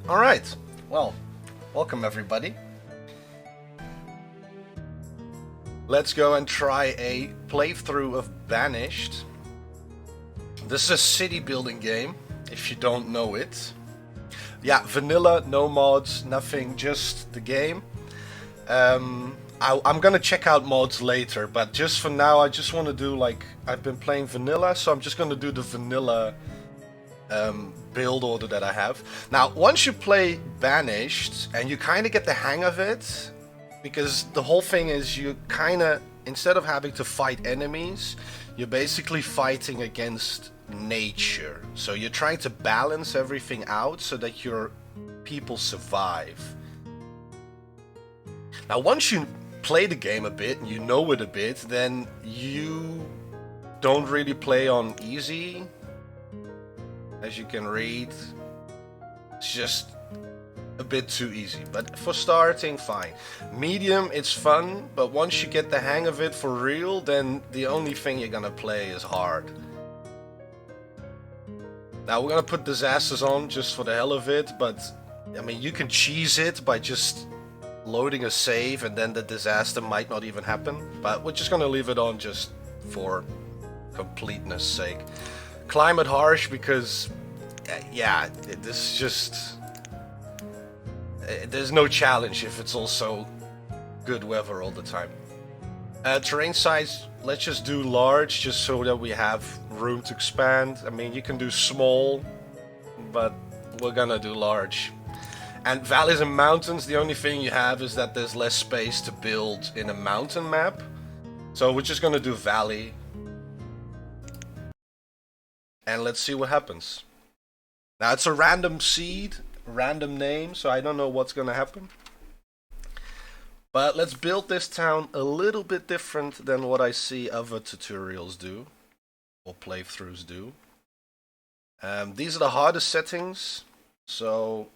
Alright, well, welcome everybody. Let's go and try a playthrough of Banished. This is a city building game, if you don't know it. Yeah, vanilla, no mods, nothing, just the game. I'm gonna check out mods later, but just for now I just want to do like, I've been playing vanilla, so I'm just gonna do the vanilla build order that I have. Now, once you play Banished, and you kind of get the hang of it, because the whole thing is you kind of, instead of having to fight enemies, you're basically fighting against nature. So you're trying to balance everything out so that your people survive. Now, once you play the game a bit, and you know it a bit, then you don't really play on easy. As you can read, it's just a bit too easy, but for starting, fine. Medium, it's fun, but once you get the hang of it for real, then the only thing you're gonna play is hard. Now we're gonna put disasters on just for the hell of it, but I mean, you can cheese it by just loading a save and then the disaster might not even happen, but we're just gonna leave it on just for completeness sake. Climate harsh because, yeah, this is just, there's no challenge if it's also good weather all the time. Terrain size, let's just do large just so that we have room to expand. I mean, you can do small, but we're gonna do large. And valleys and mountains, the only thing you have is that there's less space to build in a mountain map. So we're just gonna do valley. And let's see what happens. Now it's a random seed, random name, so I don't know what's gonna happen. But let's build this town a little bit different than what I see other tutorials do, or playthroughs do. These are the hardest settings, so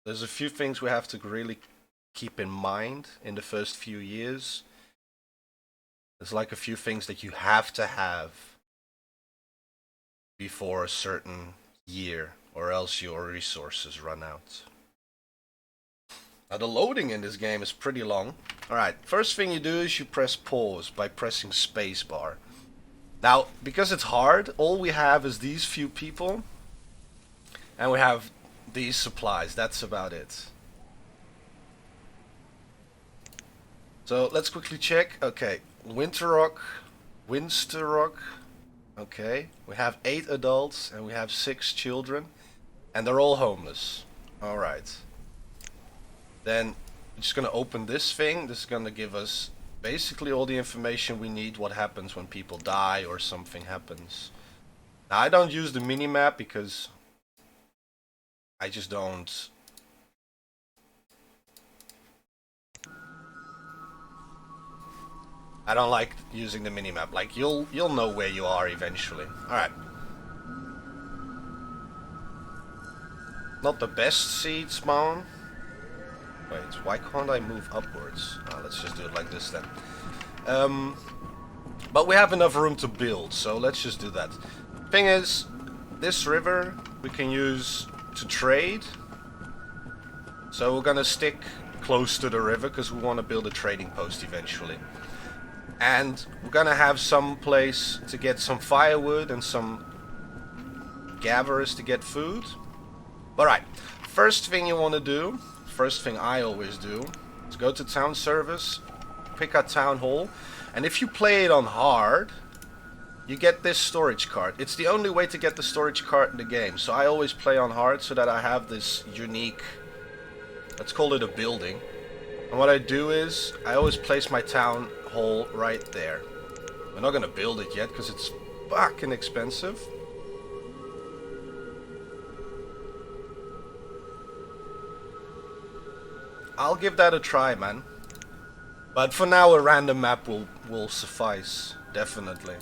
there's a few things we have to really keep in mind in the first few years. There's like a few things that you have to have before a certain year, or else your resources run out. Now the loading in this game is pretty long. Alright, first thing you do is you press pause by pressing spacebar. Now, because it's hard, all we have is these few people, and we have these supplies, that's about it. So let's quickly check. Okay, Winter Rock. Okay, we have 8 adults and we have 6 children, and they're all homeless. Alright. Then we're just gonna open this thing. This is gonna give us basically all the information we need, what happens when people die or something happens. Now I don't use the minimap because I just don't. I don't like using the minimap. Like, you'll know where you are eventually. Alright. Not the best seed spawn. Wait, why can't I move upwards? Oh, let's just do it like this then. But we have enough room to build, so let's just do that. Thing is, this river we can use to trade. So we're gonna stick close to the river because we want to build a trading post eventually. And we're gonna have some place to get some firewood and some gatherers to get food. Alright, first thing you want to do, first thing I always do, is go to town service, pick a town hall, and if you play it on hard, you get this storage card. It's the only way to get the storage card in the game, so I always play on hard so that I have this unique, let's call it a building. And what I do is, I always place my town hall right there. We're not gonna build it yet because it's fucking expensive. I'll give that a try, man. But for now a random map will suffice, definitely.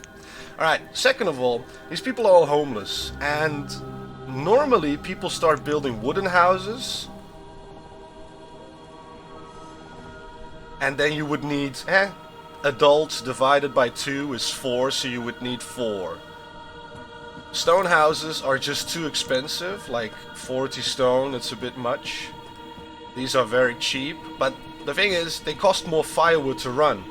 Alright, second of all, these people are all homeless, and normally people start building wooden houses. And then you would need, adults divided by 2 is 4, so you would need 4. Stone houses are just too expensive, like 40 stone, it's a bit much. These are very cheap, but the thing is, they cost more firewood to run.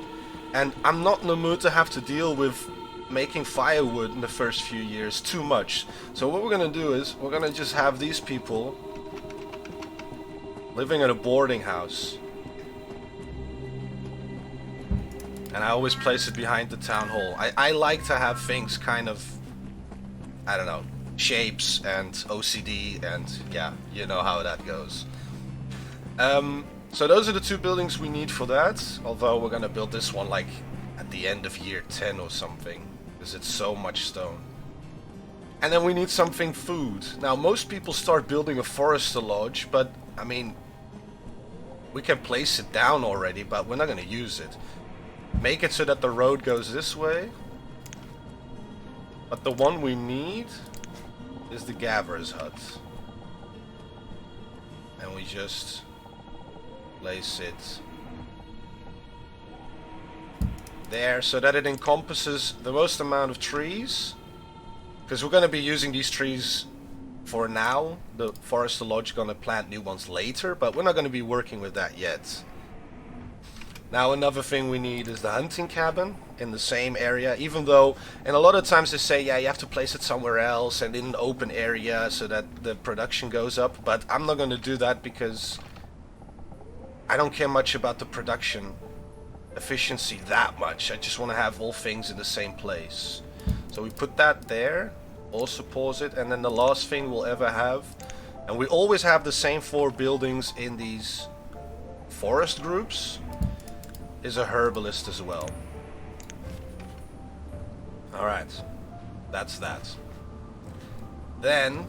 And I'm not in the mood to have to deal with making firewood in the first few years too much. So what we're gonna do is, we're gonna just have these people living in a boarding house. And I always place it behind the town hall. I like to have things kind of, I don't know, shapes and OCD and yeah, you know how that goes. So those are the two buildings we need for that. Although we're gonna build this one like at the end of year 10 or something, because it's so much stone. And then we need something food. Now most people start building a forester lodge, but I mean, we can place it down already, but we're not gonna use it. Make it so that the road goes this way. But the one we need is the Gaver's hut. And we just place it there so that it encompasses the most amount of trees. Because we're going to be using these trees for now. The Forester Lodge is going to plant new ones later, but we're not going to be working with that yet. Now another thing we need is the hunting cabin in the same area, even though, and a lot of times they say, yeah, you have to place it somewhere else and in an open area so that the production goes up, but I'm not going to do that because I don't care much about the production efficiency that much. I just want to have all things in the same place. So we put that there, also pause it, and then the last thing we'll ever have, and we always have the same 4 buildings in these forest groups, is a herbalist as well. Alright, that's that. Then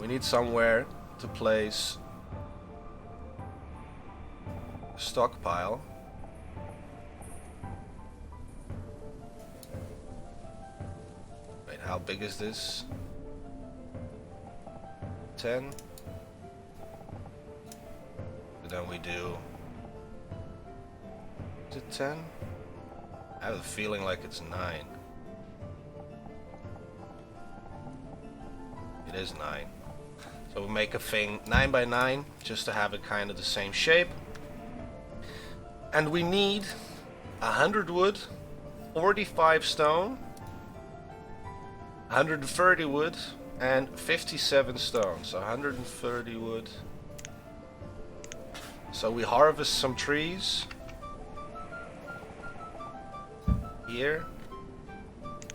we need somewhere to place a stockpile. Wait, how big is this? 10? And then we do... Is it 10? I have a feeling like it's 9. It is 9. So we'll make a thing 9 by 9 just to have it kind of the same shape. And we need 100 wood, 45 stone, 130 wood, and 57 stone. So 130 wood. So we harvest some trees here,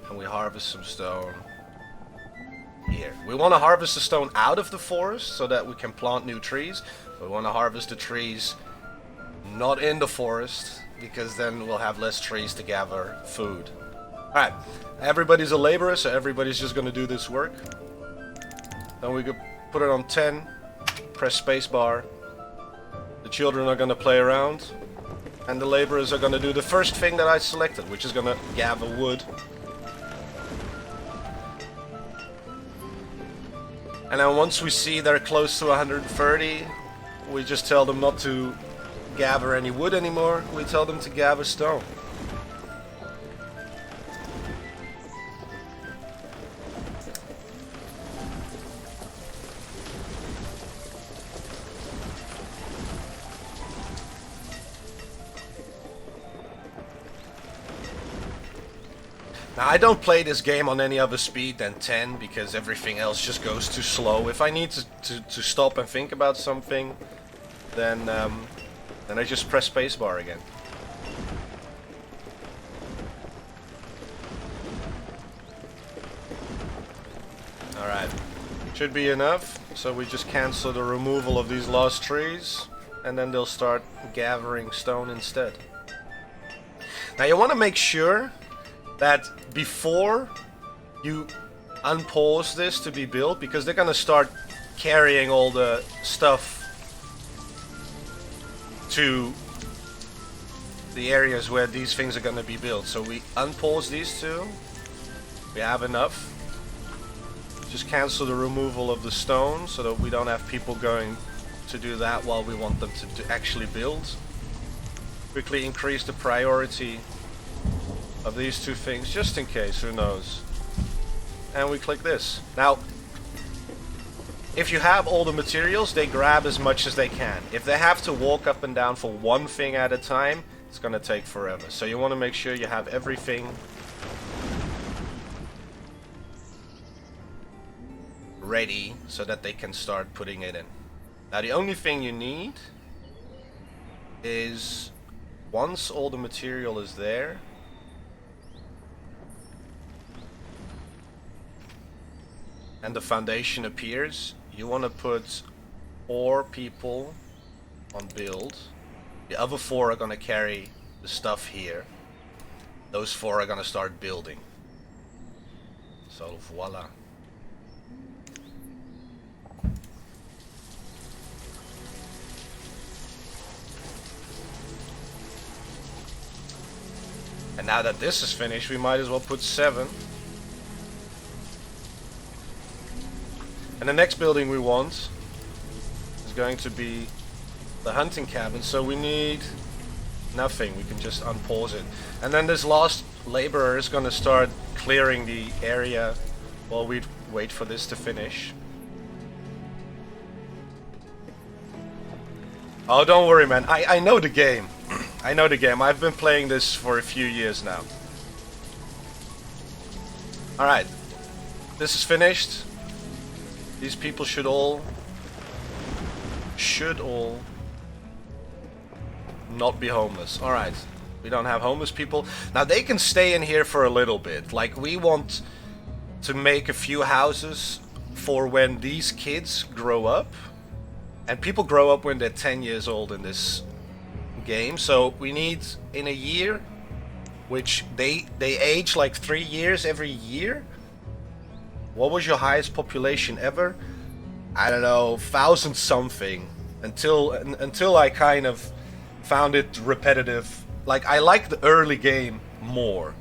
and we harvest some stone here. We want to harvest the stone out of the forest so that we can plant new trees. We want to harvest the trees not in the forest, because then we'll have less trees to gather food. Alright, everybody's a laborer, so everybody's just going to do this work. Then we could put it on 10, press spacebar. The children are going to play around. And the laborers are going to do the first thing that I selected, which is going to gather wood. And then once we see they're close to 130, we just tell them not to gather any wood anymore. We tell them to gather stone. Now, I don't play this game on any other speed than 10 because everything else just goes too slow. If I need to stop and think about something, then I just press spacebar again. Alright, should be enough. So we just cancel the removal of these lost trees, and then they'll start gathering stone instead. Now you want to make sure that before you unpause this to be built, because they're gonna start carrying all the stuff to the areas where these things are gonna be built. So we unpause these two. We have enough. Just cancel the removal of the stone so that we don't have people going to do that while we want them to actually build. Quickly increase the priority of these two things, just in case, who knows. and we click this. Now, if you have all the materials, they grab as much as they can. If they have to walk up and down for one thing at a time, it's gonna take forever. So you want to make sure you have everything ready so that they can start putting it in. Now the only thing you need is, once all the material is there, and the foundation appears, you want to put 4 people on build. The other 4 are going to carry the stuff here. Those 4 are going to start building. So voila. And now that this is finished, we might as well put 7. And the next building we want is going to be the hunting cabin, so we need nothing. We can just unpause it. And then this last laborer is going to start clearing the area while we wait for this to finish. Oh, don't worry, man. I know the game. I know the game. I've been playing this for a few years now. Alright. This is finished. These people should all not be homeless. Alright. We don't have homeless people. Now they can stay in here for a little bit. Like, we want to make a few houses for when these kids grow up. And people grow up when they're 10 years old in this game. So we need, in a year, which they age like 3 years every year. What was your highest population ever? I don't know, 1,000 something. Until I kind of found it repetitive. Like, I like the early game more.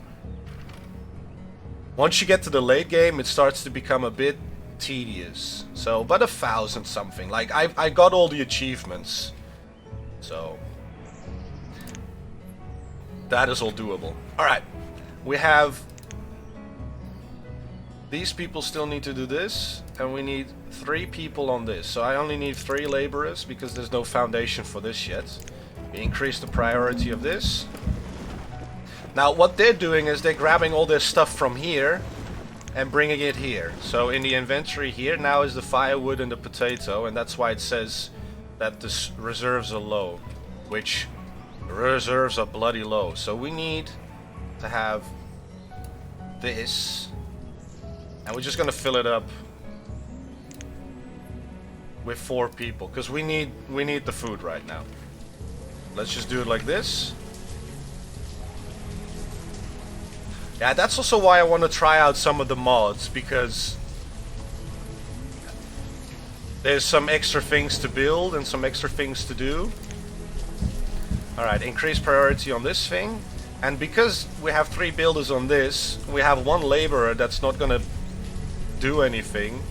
Once you get to the late game, it starts to become a bit tedious. So, but 1,000 something. Like, I got all the achievements. So, that is all doable. Alright, we have... These people still need to do this, and we need 3 people on this. So I only need 3 laborers because there's no foundation for this yet. We increase the priority of this. Now what they're doing is they're grabbing all this stuff from here and bringing it here. So in the inventory here now is the firewood and the potato, and that's why it says that the reserves are low, which reserves are bloody low. So we need to have this. And we're just gonna fill it up with 4 people, because we need the food right now. Let's just do it like this. Yeah, that's also why I want to try out some of the mods, because there's some extra things to build and some extra things to do. Alright, increase priority on this thing. And because we have 3 builders on this, we have 1 laborer that's not gonna do anything.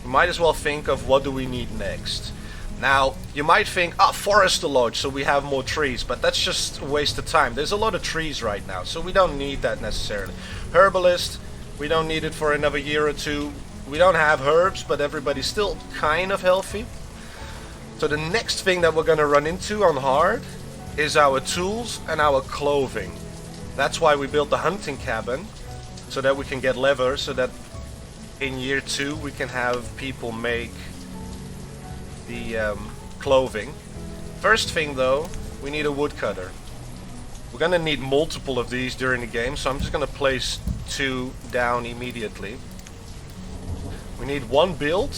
We might as well think of what do we need next. Now, you might think, forester lodge, so we have more trees, but that's just a waste of time. There's a lot of trees right now, so we don't need that necessarily. Herbalist, we don't need it for another year or 2. We don't have herbs, but everybody's still kind of healthy. So the next thing that we're gonna run into on hard is our tools and our clothing. That's why we built the hunting cabin, so that we can get leather, so that in year 2 we can have people make the clothing. First thing though, we need a woodcutter. We're gonna need multiple of these during the game, so I'm just gonna place 2 down immediately. We need 1 build.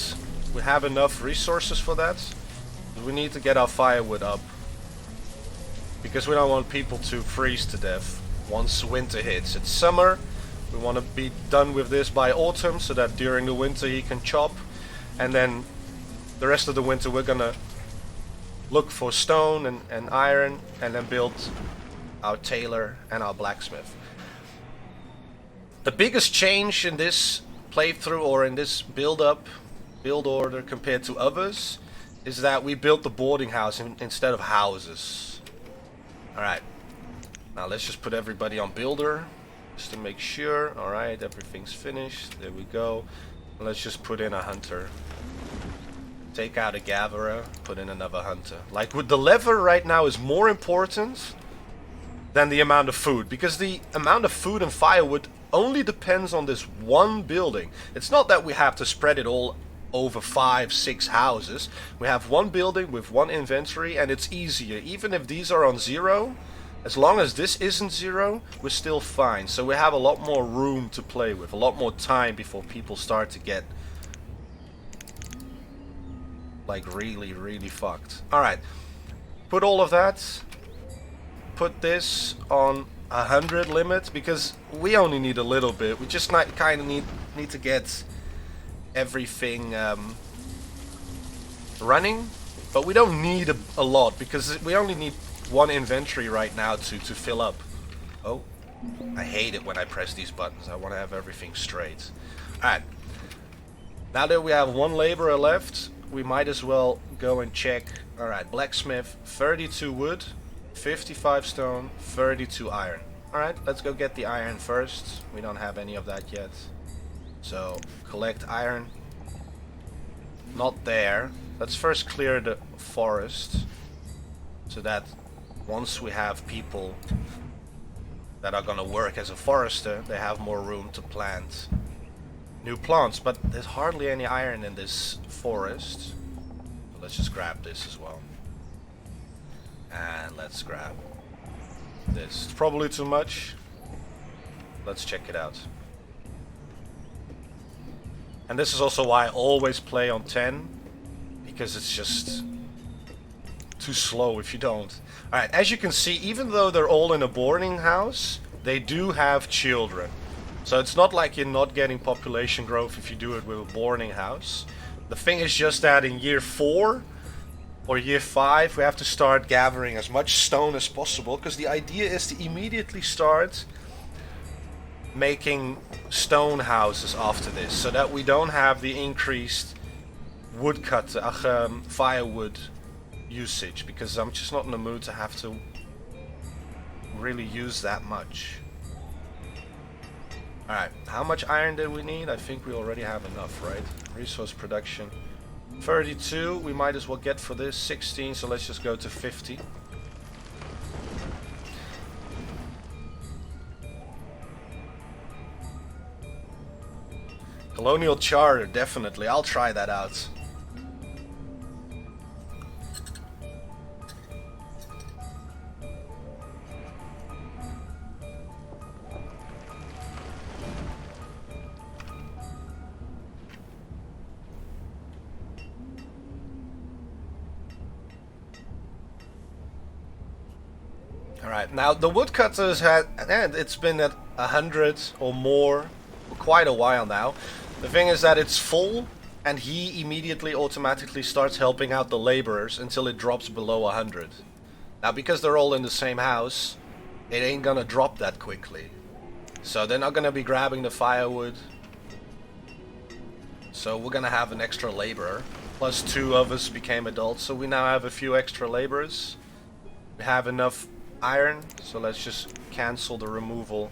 We have enough resources for that. We need to get our firewood up, because we don't want people to freeze to death once winter hits. It's summer. We want to be done with this by autumn, so that during the winter he can chop, and then the rest of the winter we're gonna look for stone and iron, and then build our tailor and our blacksmith. The biggest change in this playthrough, or in this build order compared to others, is that we built the boarding house instead of houses. Alright, now let's just put everybody on builder. just to make sure. Alright, everything's finished. There we go. Let's just put in a hunter. Take out a gatherer, put in another hunter. Like, with the lever right now is more important than the amount of food, because the amount of food and firewood only depends on this one building. It's not that we have to spread it all over 5-6 houses. We have one building with one inventory, and it's easier. Even if these are on 0, as long as this isn't 0, we're still fine. So we have a lot more room to play with, a lot more time before people start to get like really fucked. Alright, put all of that, put this on 100 limit, because we only need a little bit. We just kind of need to get everything running, but we don't need a lot, because we only need one inventory right now to fill up. Oh, I hate it when I press these buttons. I want to have everything straight. Alright, now that we have one laborer left, we might as well go and check. Alright, blacksmith, 32 wood, 55 stone, 32 iron. Alright, let's go get the iron first. We don't have any of that yet. So, collect iron. Not there. Let's first clear the forest, so that once we have people that are gonna work as a forester, they have more room to plant new plants. But there's hardly any iron in this forest. So let's just grab this as well. And let's grab this. It's probably too much. Let's check it out. And this is also why I always play on 10, because it's just too slow if you don't. Alright, as you can see, even though they're all in a boarding house, they do have children. So it's not like you're not getting population growth if you do it with a boarding house. The thing is just that in year 4 or year 5 we have to start gathering as much stone as possible, because the idea is to immediately start making stone houses after this, so that we don't have the increased firewood usage, because I'm just not in the mood to have to really use that much. Alright, how much iron did we need? I think we already have enough, right? Resource production 32, we might as well get for this 16, so let's just go to 50. Colonial Charter, definitely. I'll try that out. Alright, now the woodcutters it's been at 100 or more for quite a while now. The thing is that it's full, and he immediately automatically starts helping out the laborers until it drops below 100. Now, because they're all in the same house, it ain't gonna drop that quickly. So they're not gonna be grabbing the firewood. So we're gonna have an extra laborer. Plus 2 of us became adults, so we now have a few extra laborers. We have enough iron, so let's just cancel the removal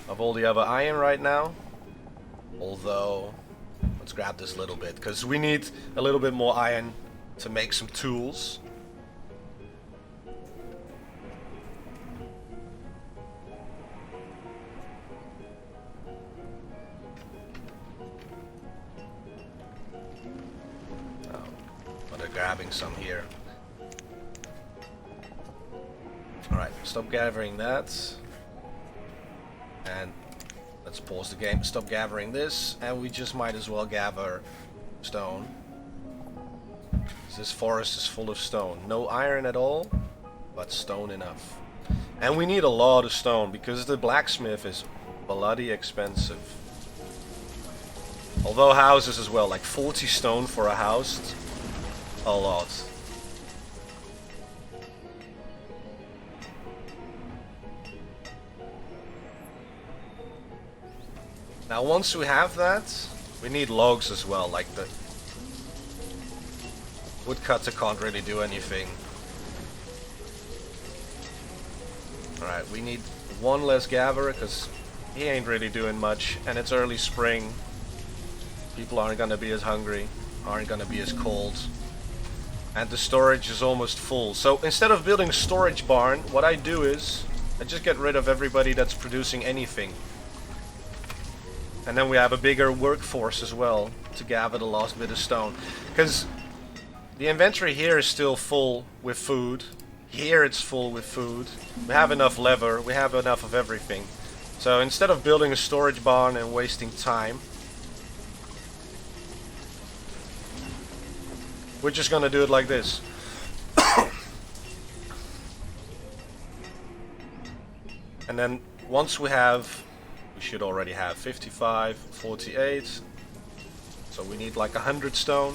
of all the other iron right now. Although, let's grab this little bit, because we need a little bit more iron to make some tools. Oh, but they're grabbing some here. Alright, stop gathering that. And let's pause the game, stop gathering this, and we just might as well gather stone. This forest is full of stone. No iron at all, but stone enough. And we need a lot of stone, because the blacksmith is bloody expensive. Although houses as well, like 40 stone for a house, a lot. Now once we have that, we need logs as well, like the woodcutter can't really do anything. Alright, we need One less gatherer, because he ain't really doing much, and it's early spring. People aren't gonna be as hungry, aren't gonna be as cold. And the storage is almost full. So instead of building a storage barn, what I do is I just get rid of everybody that's producing anything. And then we have a bigger workforce as well to gather the last bit of stone. Because the inventory here is still full with food. Here it's full with food. We have enough leather, we have enough of everything. So instead of building a storage barn and wasting time, we're just gonna do it like this. And then once we should already have 55, 48. So we need like 100 stone.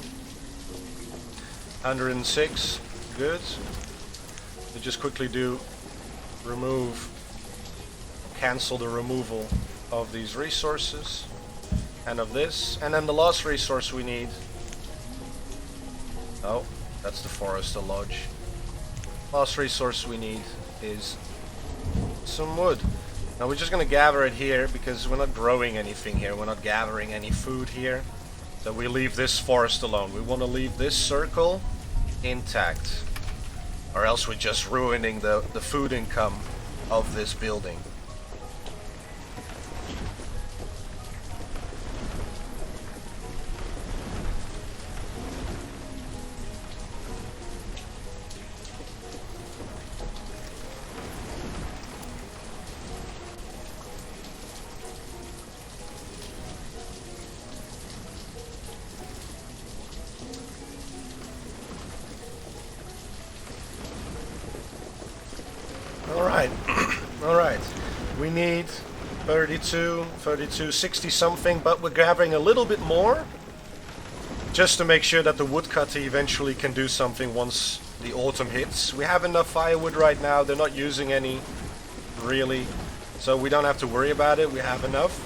106, good. We just quickly cancel the removal of these resources and of this. And then the last resource we need, oh, that's the Forester Lodge. Last resource we need is some wood. Now we're just gonna gather it here because we're not growing anything here. We're not gathering any food here. So we leave this forest alone. We want to leave this circle intact, or else we're just ruining the food income of this building. Alright, we need 32, 60 something, but we're gathering a little bit more just to make sure that the woodcutter eventually can do something once the autumn hits. We have enough firewood right now, they're not using any really, so we don't have to worry about it, we have enough.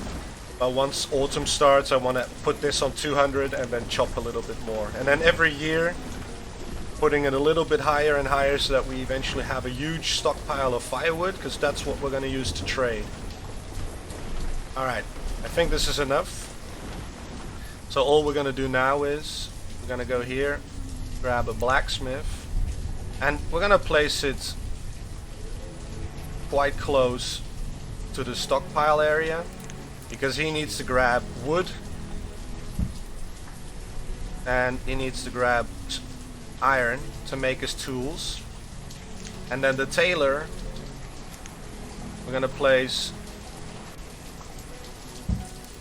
But once autumn starts, I want to put this on 200 and then chop a little bit more. And then every year, putting it a little bit higher and higher so that we eventually have a huge stockpile of firewood, because that's what we're going to use to trade. Alright, I think this is enough. So all we're going to do now is we're going to go here, grab a blacksmith, and we're going to place it quite close to the stockpile area, because he needs to grab wood and he needs to grab iron to make his tools. And then the tailor we're gonna place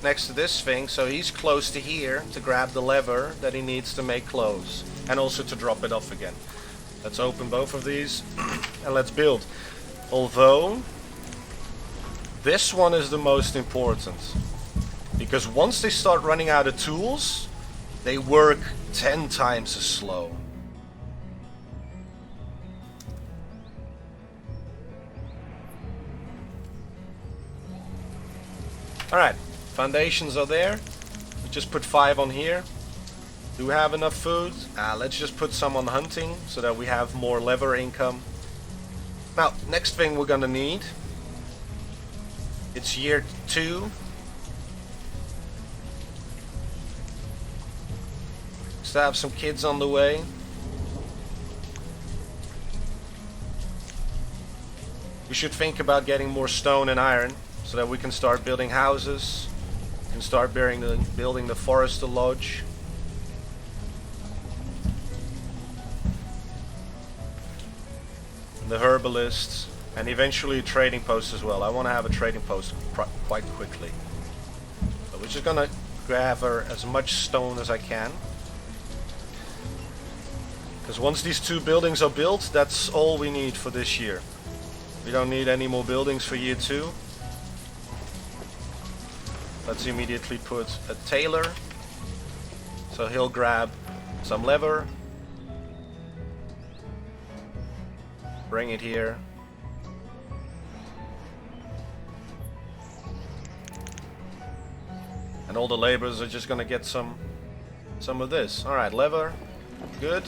next to this thing, so he's close to here to grab the lever that he needs to make clothes and also to drop it off again. Let's open both of these and let's build. Although this one is the most important, because once they start running out of tools, they work 10 times as slow. Alright, foundations are there. We just put 5 on here. Do we have enough food? Let's just put some on hunting so that we have more leather income. Now, next thing we're gonna need, it's year 2. Still have some kids on the way. We should think about getting more stone and iron so that we can start building houses, we can start building the Forester Lodge. The herbalist, and eventually a trading post as well. I want to have a trading post quite quickly. So we're just gonna gather as much stone as I can, because once these 2 buildings are built, that's all we need for this year. We don't need any more buildings for year 2. Let's immediately put a tailor, so he'll grab some leather, bring it here, and all the laborers are just gonna get some of this. Alright, leather, good.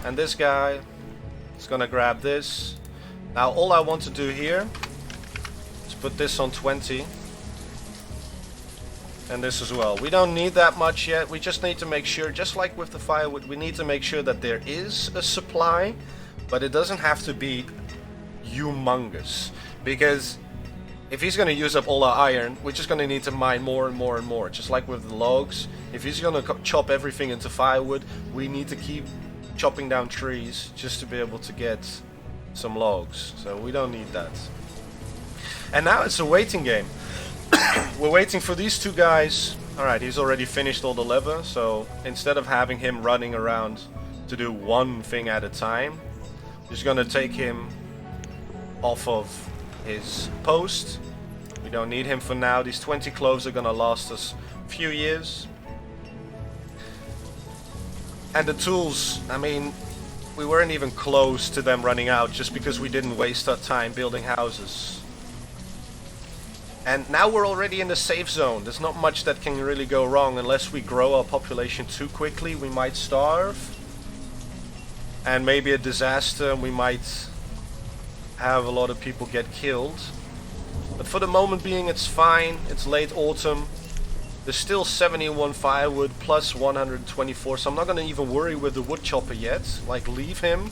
And this guy is gonna grab this. Now all I want to do here put this on 20. And this as well. We don't need that much yet. We just need to make sure, just like with the firewood, we need to make sure that there is a supply, but it doesn't have to be humongous. Because if he's going to use up all our iron, we're just going to need to mine more and more and more. Just like with the logs. If he's going to chop everything into firewood, we need to keep chopping down trees just to be able to get some logs. So we don't need that. And now it's a waiting game. We're waiting for these two guys. Alright, he's already finished all the leather, so instead of having him running around to do one thing at a time, just gonna take him off of his post. We don't need him for now. These 20 cloves are gonna last us a few years. And the tools, I mean, we weren't even close to them running out just because we didn't waste our time building houses. And now we're already in the safe zone. There's not much that can really go wrong unless we grow our population too quickly. We might starve. And maybe a disaster, we might have a lot of people get killed. But for the moment being, it's fine. It's late autumn. There's still 71 firewood plus 124, so I'm not going to even worry with the wood chopper yet. Like, leave him.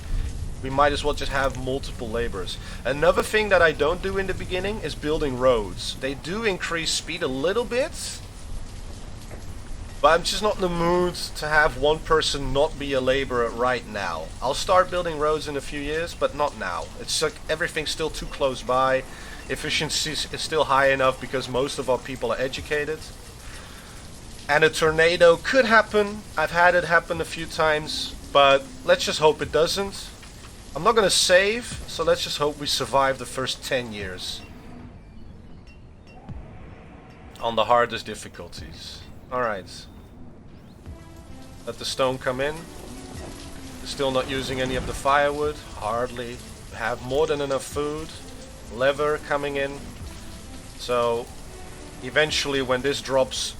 We might as well just have multiple laborers. Another thing that I don't do in the beginning is building roads. They do increase speed a little bit, but I'm just not in the mood to have one person not be a laborer right now. I'll start building roads in a few years, but not now. It's like everything's still too close by. Efficiency is still high enough because most of our people are educated. And a tornado could happen. I've had it happen a few times, but let's just hope it doesn't. I'm not gonna save, so let's just hope we survive the first 10 years. On the hardest difficulties. Alright. Let the stone come in. Still not using any of the firewood. Hardly. Have more than enough food. Leather coming in. So, eventually when this drops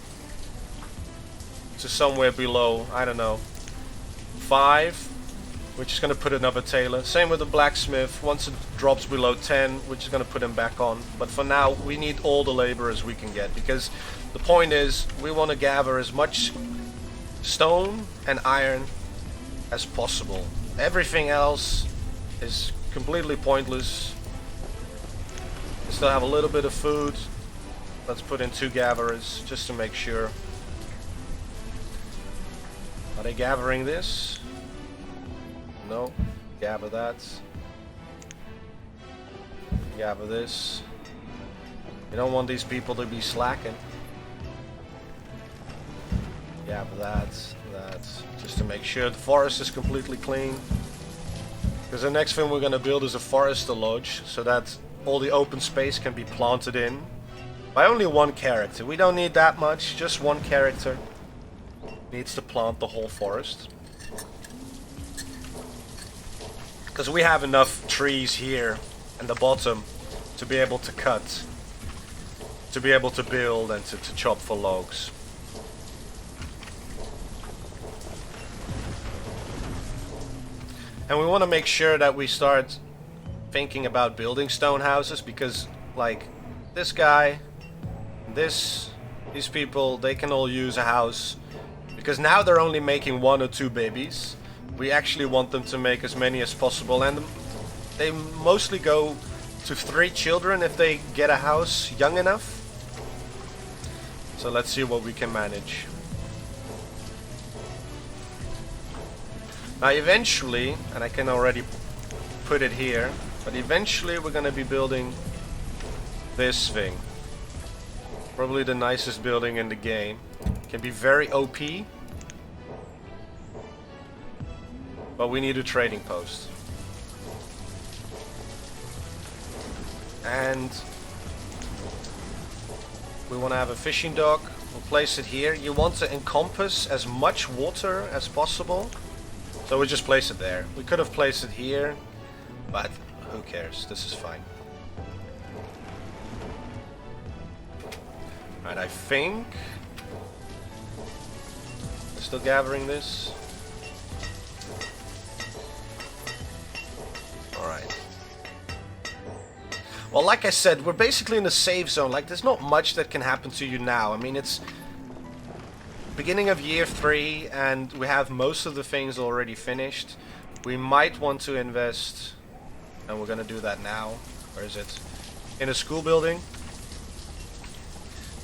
to somewhere below, I don't know, 5, we're just going to put another tailor. Same with the blacksmith. Once it drops below 10, we're just going to put him back on. But for now, we need all the laborers we can get. Because the point is, we want to gather as much stone and iron as possible. Everything else is completely pointless. We still have a little bit of food. Let's put in 2 gatherers, just to make sure. Are they gathering this? No. Gather that. Gather this. You don't want these people to be slacking. Gather that. Just to make sure the forest is completely clean. Because the next thing we're going to build is a forester lodge, so that all the open space can be planted in. By only one character. We don't need that much, just one character needs to plant the whole forest. Because we have enough trees here in the bottom to be able to cut, to be able to build and to chop for logs. And we want to make sure that we start thinking about building stone houses, because like this guy, these people, they can all use a house, because now they're only making 1 or 2 babies. We actually want them to make as many as possible, and they mostly go to 3 children if they get a house young enough. So let's see what we can manage. Now eventually, and I can already put it here, but eventually we're going to be building this thing. Probably the nicest building in the game. Can be very OP. But we need a trading post. And we want to have a fishing dock. We'll place it here. You want to encompass as much water as possible. So we just place it there. We could have placed it here, but who cares? This is fine. Alright, I think... We're still gathering this. Alright. Well, like I said, we're basically in a safe zone. Like, there's not much that can happen to you now. I mean, it's beginning of year 3, and we have most of the things already finished. We might want to invest, and we're gonna do that now. Where is it? In a school building.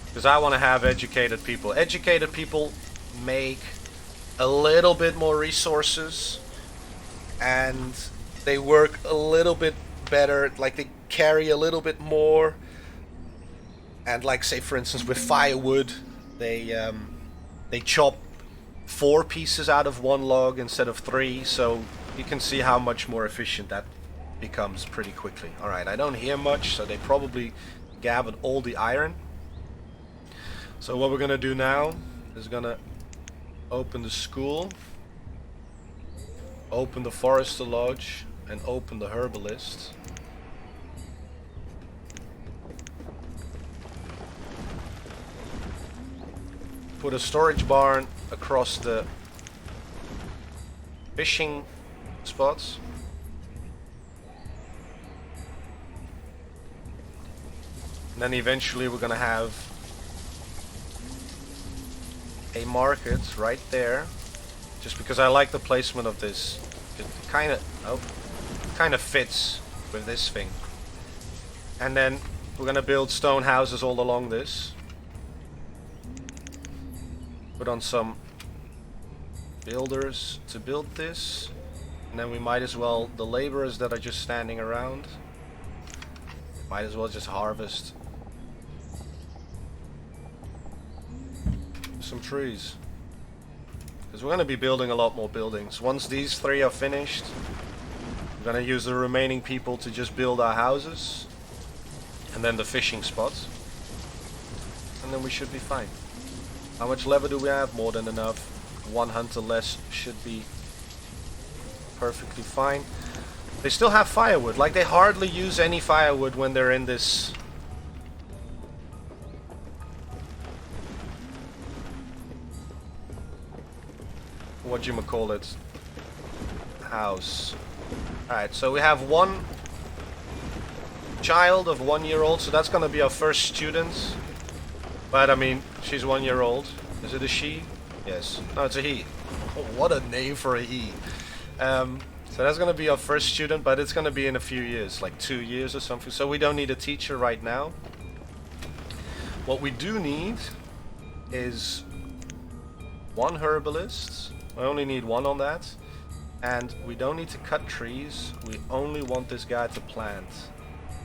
Because I want to have educated people. Educated people make a little bit more resources, and they work a little bit better, like they carry a little bit more. And like, say for instance with firewood, they chop 4 pieces out of 1 log instead of 3, so you can see how much more efficient that becomes pretty quickly. Alright, I don't hear much, so they probably gathered all the iron. So what we're gonna do now is gonna open the school, open the forester lodge, and open the herbalist. Put a storage barn across the fishing spots. And then eventually we're gonna have a market right there, just because I like the placement of this. It kind of fits with this thing. And then we're gonna build stone houses all along this. Put on some builders to build this, and then we might as well, the laborers that are just standing around, might as well just harvest some trees, because we're going to be building a lot more buildings. Once these 3 are finished, we're going to use the remaining people to just build our houses, and then the fishing spots, and then we should be fine. How much leather do we have? More than enough. 1 hunter less should be perfectly fine. They still have firewood. Like, they hardly use any firewood when they're in this whatchamacallit house. Alright, so we have 1 child of 1 year old, so that's gonna be our first student. But I mean, she's 1 year old. Is it a she? Yes. No, it's a he. Oh, what a name for a he. So that's gonna be our first student, but it's gonna be in a few years, like 2 years or something. So we don't need a teacher right now. What we do need is 1 herbalist. I only need 1 on that. And we don't need to cut trees. We only want this guy to plant.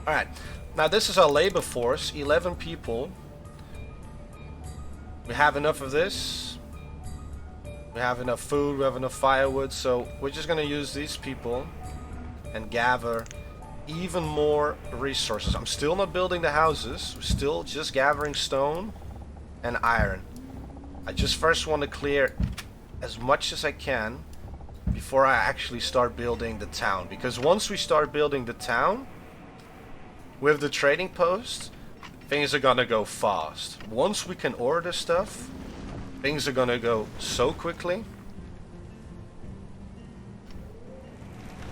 Alright. Now this is our labor force. 11 people. We have enough of this. We have enough food. We have enough firewood. So we're just going to use these people and gather even more resources. I'm still not building the houses. We're still just gathering stone and iron. I just first want to clear as much as I can before I actually start building the town. Because once we start building the town with the trading post, things are gonna go fast. Once we can order stuff, things are gonna go so quickly.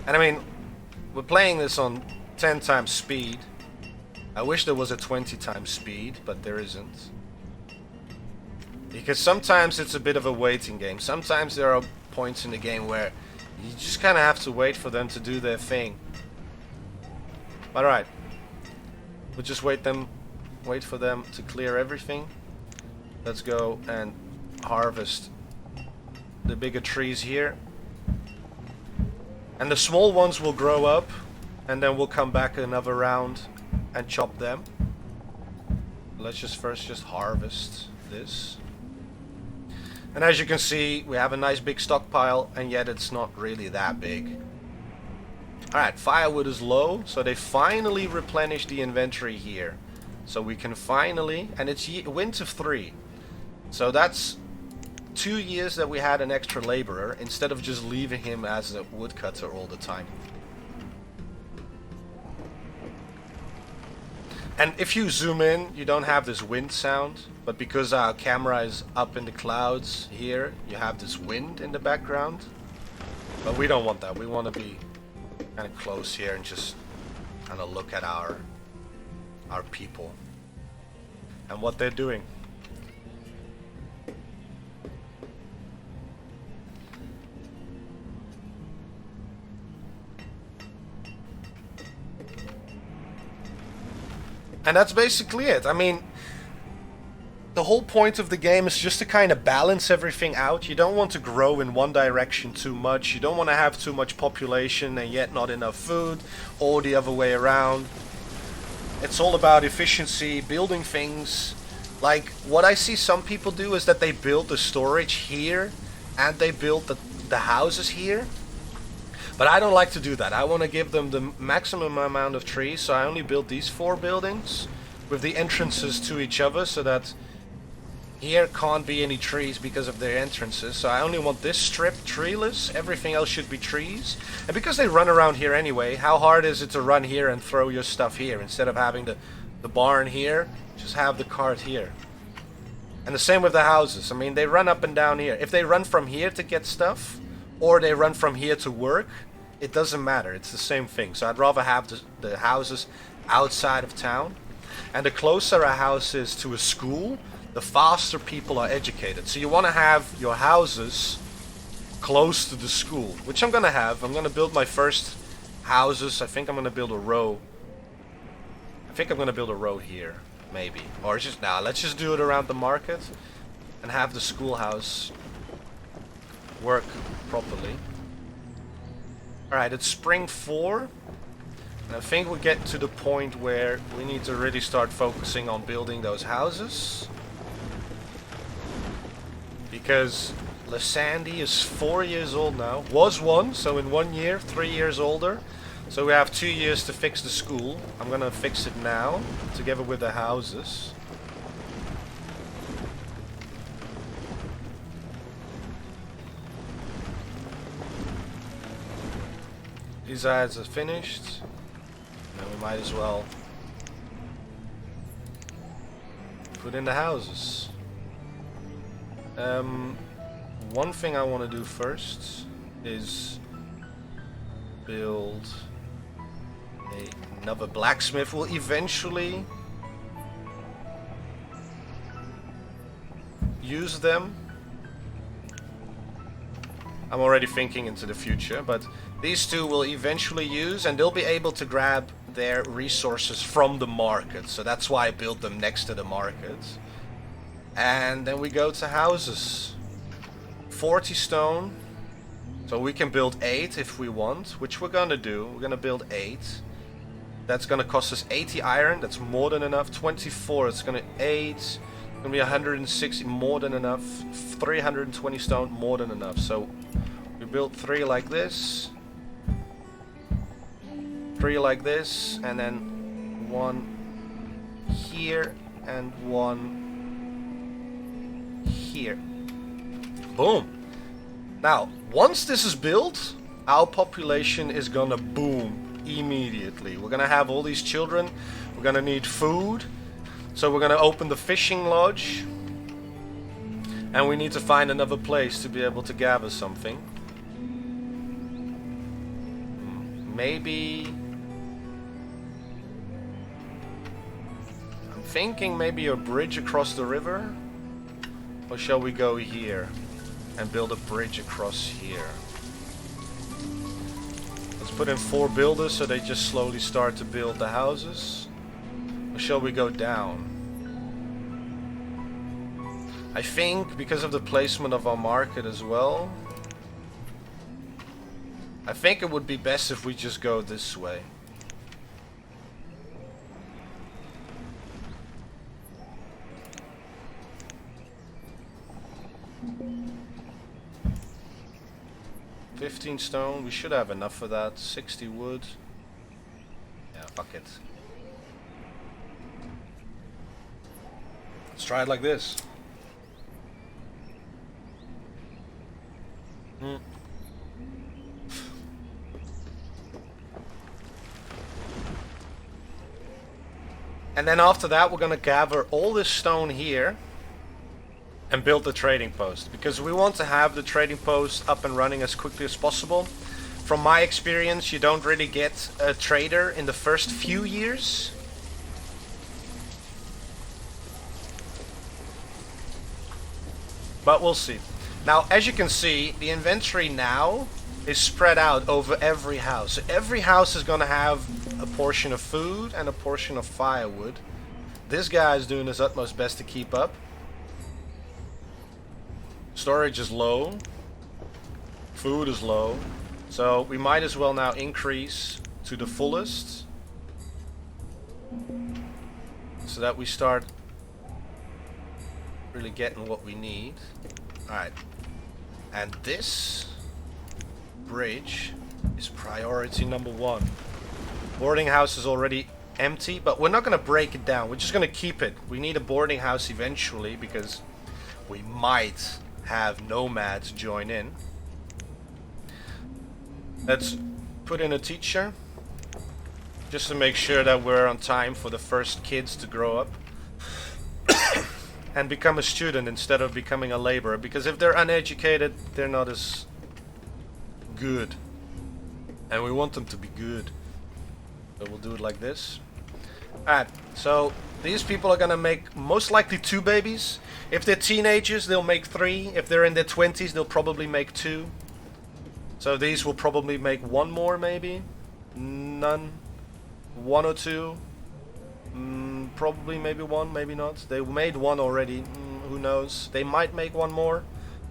And I mean, we're playing this on 10 times speed. I wish there was a 20 times speed, but there isn't. Because sometimes it's a bit of a waiting game. Sometimes there are points in the game where you just kind of have to wait for them to do their thing. Alright. We'll just wait for them to clear everything. Let's go and harvest the bigger trees here. And the small ones will grow up, and then we'll come back another round and chop them. Let's just first harvest this. And as you can see, we have a nice big stockpile, and yet it's not really that big. Alright, firewood is low, so they finally replenished the inventory here. So we can finally, and it's winter 3. So that's 2 years that we had an extra laborer, instead of just leaving him as a woodcutter all the time. And if you zoom in, you don't have this wind sound, but because our camera is up in the clouds here, you have this wind in the background. But we don't want that. We want to be kind of close here and just kind of look at our our people and what they're doing. And that's basically it. I mean, the whole point of the game is just to kind of balance everything out. You don't want to grow in one direction too much. You don't want to have too much population and yet not enough food, or the other way around. It's all about efficiency, building things. Like, what I see some people do is that they build the storage here and they build the houses here. But I don't like to do that. I want to give them the maximum amount of trees, so I only built these 4 buildings with the entrances to each other, so that here can't be any trees because of their entrances. So I only want this strip treeless, everything else should be trees. And because they run around here anyway, how hard is it to run here and throw your stuff here? Instead of having the barn here, just have the cart here. And the same with the houses. I mean, they run up and down here. If they run from here to get stuff, or they run from here to work, it doesn't matter. It's the same thing. So I'd rather have the houses outside of town. And the closer a house is to a school, the faster people are educated. So you want to have your houses close to the school, which I'm going to have. I'm going to build my first houses. I think I'm going to build a row. I think I'm going to build a row here, maybe. Or just, nah, let's just do it around the market and have the schoolhouse work properly. Alright, it's spring 4. And I think we get to the point where we need to really start focusing on building those houses. Because Lysandi is 4 years old now. Was 1, so in 1 year, 3 years older. So we have 2 years to fix the school. I'm gonna fix it now, together with the houses. These ads are finished. Now we might as well put in the houses. One thing I want to do first is build another blacksmith. We'll eventually use them. I'm already thinking into the future, but these two will eventually use, and they'll be able to grab their resources from the market. So that's why I built them next to the market. And then we go to houses. 40 stone. So we can build 8 if we want, which we're gonna do. We're gonna build 8. That's gonna cost us 80 iron. That's more than enough. 24. It's gonna 8. It's gonna be 160. More than enough. 320 stone. More than enough. So we build 3 like this. 3 like this, and then 1 here and 1 here. Boom. Now, once this is built, our population is gonna boom immediately. We're gonna have all these children. We're gonna need food. So we're gonna open the fishing lodge. And we need to find another place to be able to gather something. Maybe... I'm thinking maybe a bridge across the river. Or shall we go here and build a bridge across here? Let's put in 4 builders so they just slowly start to build the houses. Or shall we go down? I think because of the placement of our market as well, I think it would be best if we just go this way. $15 stone, we should have enough for that. 60 wood. Yeah, fuck it. Let's try it like this. And then after that we're gonna gather all this stone here and build the trading post, because we want to have the trading post up and running as quickly as possible. From my experience, you don't really get a trader in the first few years. But we'll see. Now, as you can see, the inventory now is spread out over every house. So every house is going to have a portion of food and a portion of firewood. This guy is doing his utmost best to keep up. Storage is low. Food is low. So we might as well now increase to the fullest. So that we start really getting what we need. Alright. And this bridge is priority number 1. Boarding house is already empty, but we're not going to break it down. We're just going to keep it. We need a boarding house eventually because we might have nomads join in. Let's put in a teacher just to make sure that we're on time for the first kids to grow up and become a student instead of becoming a laborer, because if they're uneducated, they're not as good, and we want them to be good. So we'll do it like this. Alright, so these people are gonna make most likely 2 babies. If they're teenagers, they'll make 3. If they're in their 20s, they'll probably make 2. So these will probably make 1 more, maybe. None. 1 or 2. Probably maybe 1, maybe not. They made 1 already. Who knows? They might make 1 more.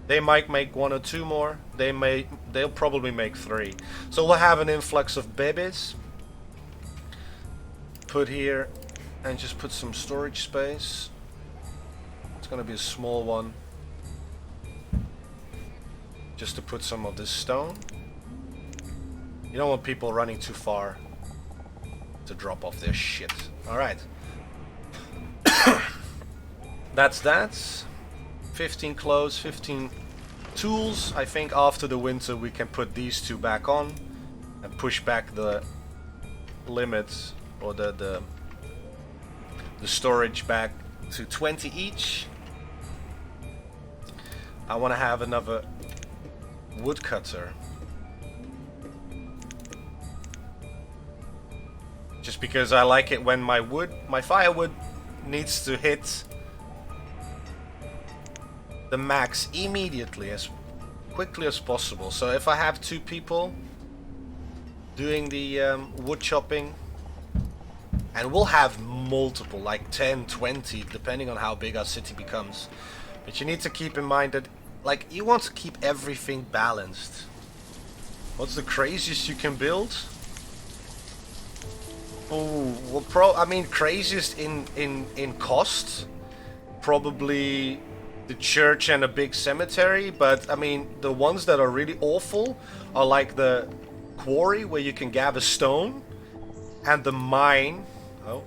They might make 1 or 2 more. They'll probably make 3. So we'll have an influx of babies. Put here and just put some storage space. It's gonna be a small one. Just to put some of this stone. You don't want people running too far to drop off their shit. Alright. That's that. 15 clothes, 15 tools. I think after the winter we can put these 2 back on and push back the limits or the storage back to 20 each. I want to have another woodcutter. Just because I like it when my firewood needs to hit the max immediately, as quickly as possible. So if I have 2 people doing the wood chopping, and we'll have multiple, like 10, 20, depending on how big our city becomes. But you need to keep in mind that, like, you want to keep everything balanced. What's the craziest you can build? Oh, well, I mean, craziest in cost, probably the church and a big cemetery. But I mean, the ones that are really awful are like the quarry where you can gather stone, and the mine. Oh,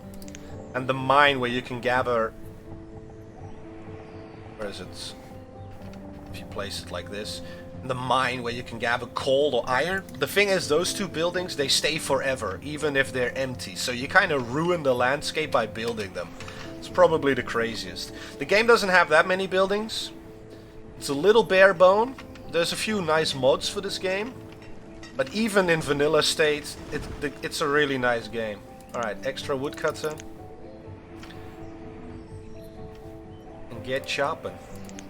and the mine where you can gather. Where is it? If you place it like this. The mine where you can gather coal or iron. The thing is, those 2 buildings, they stay forever, even if they're empty. So you kind of ruin the landscape by building them. It's probably the craziest. The game doesn't have that many buildings. It's a little bare bone. There's a few nice mods for this game. But even in vanilla state, it's a really nice game. Alright, extra woodcutter. And get chopping.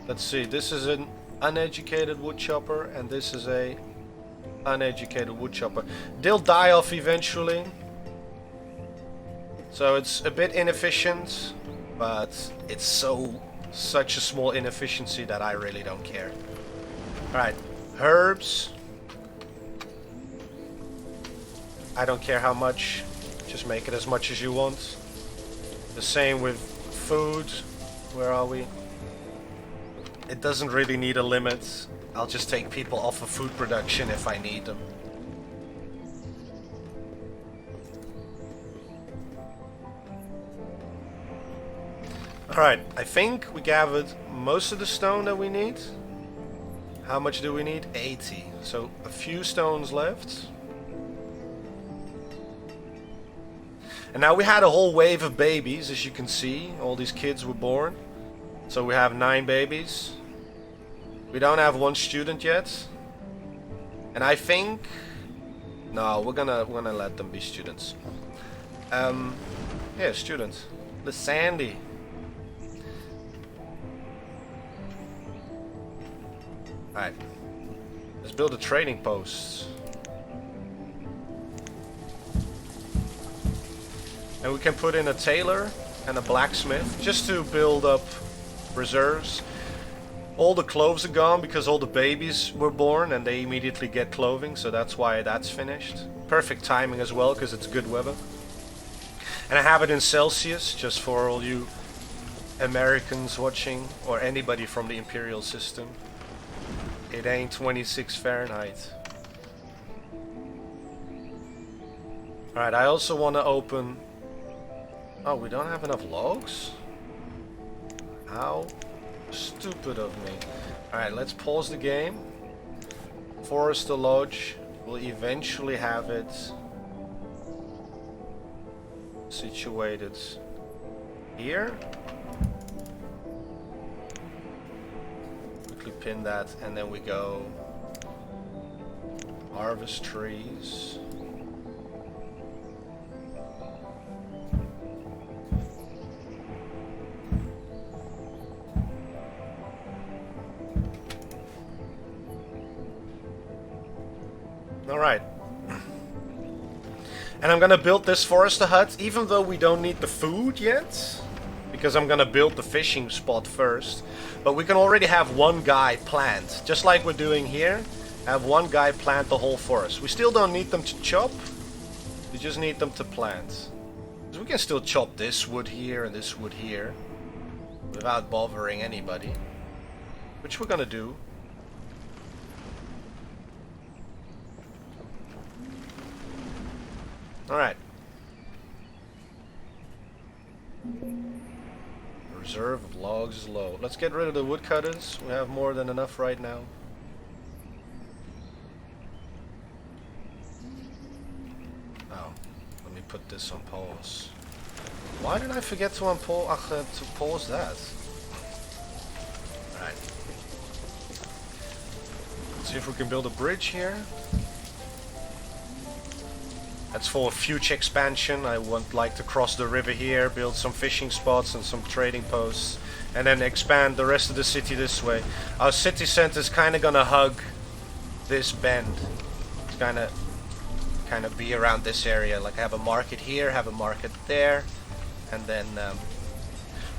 Let's see, this is an uneducated woodchopper, and this is a uneducated woodchopper. They'll die off eventually, so it's a bit inefficient, but it's such a small inefficiency that I really don't care. Alright, herbs. I don't care how much, just make it as much as you want. The same with food. Where are we? It doesn't really need a limit. I'll just take people off of food production if I need them. Alright, I think we gathered most of the stone that we need. How much do we need? 80. So a few stones left. And now we had a whole wave of babies, as you can see. All these kids were born. So we have 9 babies. We don't have 1 student yet. And I think... No, we're gonna let them be students. Yeah, students. The Sandy. Alright. Let's build a trading post. And we can put in a tailor and a blacksmith just to build up reserves. All the clothes are gone because all the babies were born and they immediately get clothing, so that's why that's finished. Perfect timing as well because it's good weather. And I have it in Celsius just for all you Americans watching or anybody from the Imperial system. It ain't 26 Fahrenheit. Alright, I also want to open... Oh, we don't have enough logs? How stupid of me. Alright, let's pause the game. Forester Lodge. We'll eventually have it situated here. Quickly pin that, and then we go harvest trees. Alright. And I'm gonna build this forester hut, even though we don't need the food yet. Because I'm gonna build the fishing spot first. But we can already have one guy plant. Just like we're doing here. Have one guy plant the whole forest. We still don't need them to chop. We just need them to plant. So we can still chop this wood here and this wood here. Without bothering anybody. Which we're gonna do. Alright. Reserve of logs is low. Let's get rid of the woodcutters. We have more than enough right now. Oh, let me put this on pause. Why did I forget to pause that? Alright. Let's see if we can build a bridge here. That's for future expansion. I would like to cross the river here, build some fishing spots and some trading posts, and then expand the rest of the city this way. Our city center is kind of gonna hug this bend. It's kind of be around this area. Like have a market here, have a market there, and then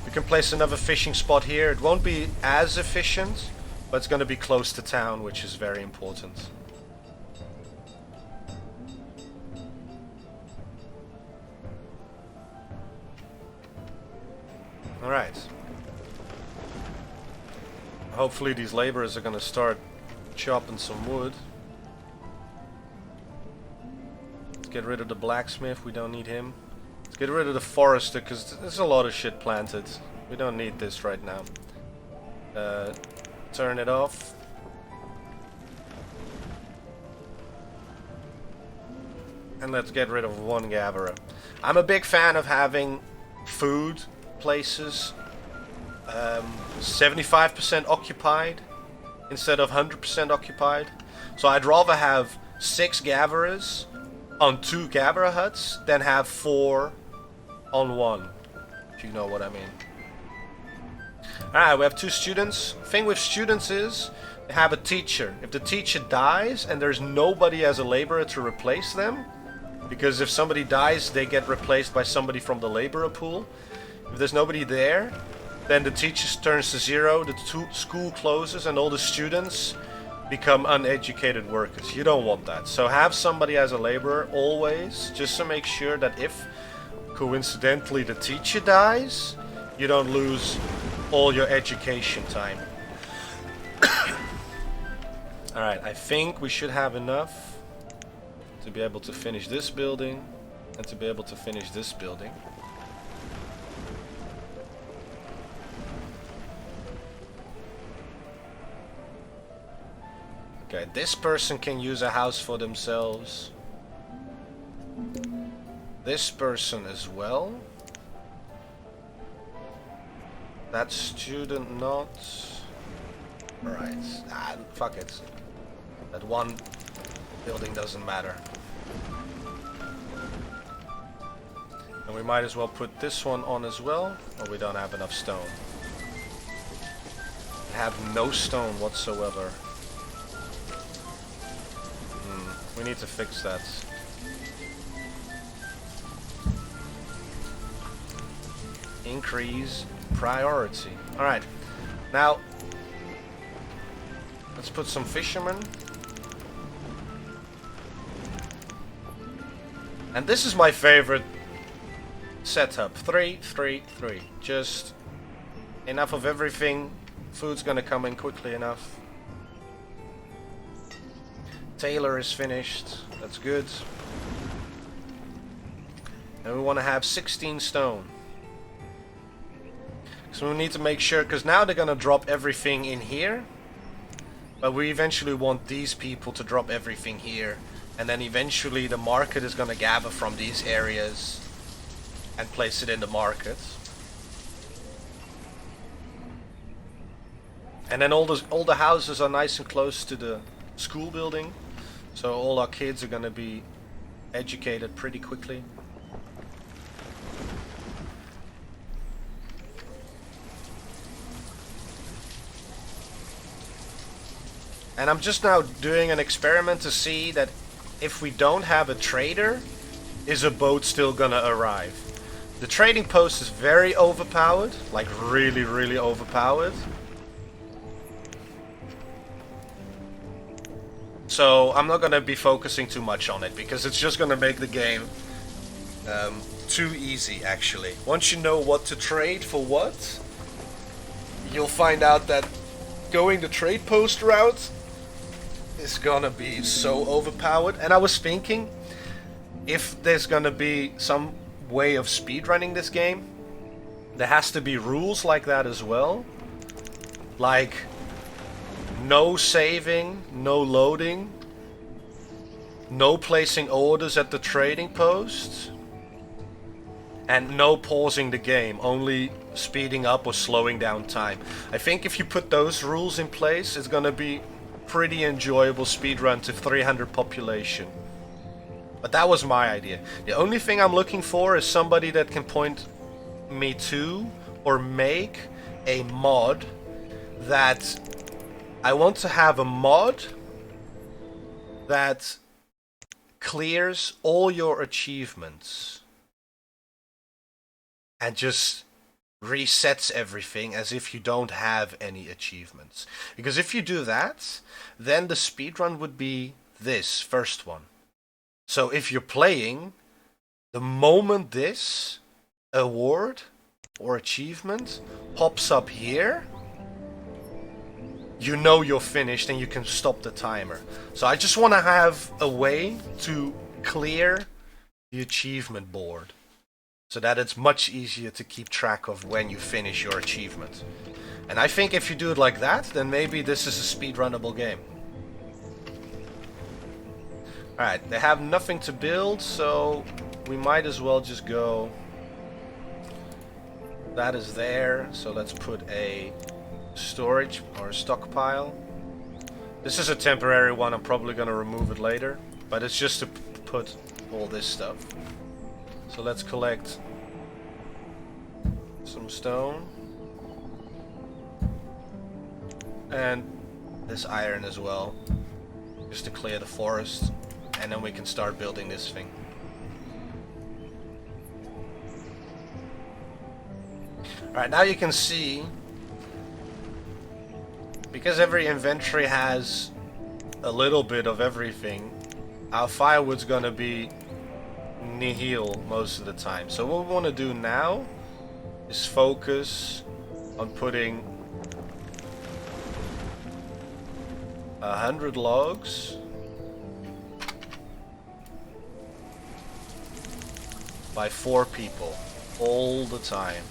we can place another fishing spot here. It won't be as efficient, but it's gonna be close to town, which is very important. Alright. Hopefully these laborers are gonna start chopping some wood. Let's get rid of the blacksmith, we don't need him. Let's get rid of the forester, because there's a lot of shit planted. We don't need this right now. Turn it off. And let's get rid of one gatherer. I'm a big fan of having food places 75% occupied instead of 100% occupied. So I'd rather have 6 gatherers on 2 gatherer huts than have 4 on 1, if you know what I mean. Alright, we have 2 students. Thing with students is they have a teacher. If the teacher dies and there's nobody as a laborer to replace them, because if somebody dies they get replaced by somebody from the laborer pool. If there's nobody there, then the teacher turns to 0, the school closes, and all the students become uneducated workers. You don't want that. So have somebody as a laborer always, just to make sure that if coincidentally the teacher dies, you don't lose all your education time. Alright, I think we should have enough to be able to finish this building and to be able to finish this building. Okay, this person can use a house for themselves. This person as well. That student not. Alright, fuck it. That one building doesn't matter. And we might as well put this one on as well, or we don't have enough stone. We have no stone whatsoever. We need to fix that. Increase priority. Alright. Now, let's put some fishermen. And this is my favorite setup. 3, 3, 3. Just enough of everything. Food's gonna come in quickly enough. Tailor is finished. That's good. And we want to have 16 stone. So we need to make sure, because now they're gonna drop everything in here. But we eventually want these people to drop everything here. And then eventually the market is gonna gather from these areas and place it in the market. And then all the houses are nice and close to the school building. So all our kids are gonna be educated pretty quickly. And I'm just now doing an experiment to see that if we don't have a trader, is a boat still gonna arrive? The trading post is very overpowered, like really, really overpowered. So I'm not gonna be focusing too much on it because it's just gonna make the game too easy actually. Once you know what to trade for what, you'll find out that going the trade post route is gonna be so overpowered. And I was thinking, if there's gonna be some way of speedrunning this game, there has to be rules like that as well. Like, no saving, no loading, no placing orders at the trading post, and no pausing the game, only speeding up or slowing down time. I think if you put those rules in place, it's gonna be pretty enjoyable speedrun to 300 population. But that was my idea. The only thing I'm looking for is somebody that can point me to or make a mod that I want to have a mod that clears all your achievements and just resets everything as if you don't have any achievements. Because if you do that, then the speedrun would be this first one. So if you're playing, the moment this award or achievement pops up here, you know you're finished and you can stop the timer. So I just want to have a way to clear the achievement board so that it's much easier to keep track of when you finish your achievement. And I think if you do it like that, then maybe this is a speedrunnable game. Alright, they have nothing to build, so we might as well just go. That is there, so let's put a storage or a stockpile. This is a temporary one, I'm probably gonna remove it later, but it's just to put all this stuff. So let's collect some stone and this iron as well, just to clear the forest, and then we can start building this thing. Alright, now you can see, because every inventory has a little bit of everything, our firewood's gonna be nihil most of the time. So what we want to do now is focus on putting 100 logs by 4 people all the time.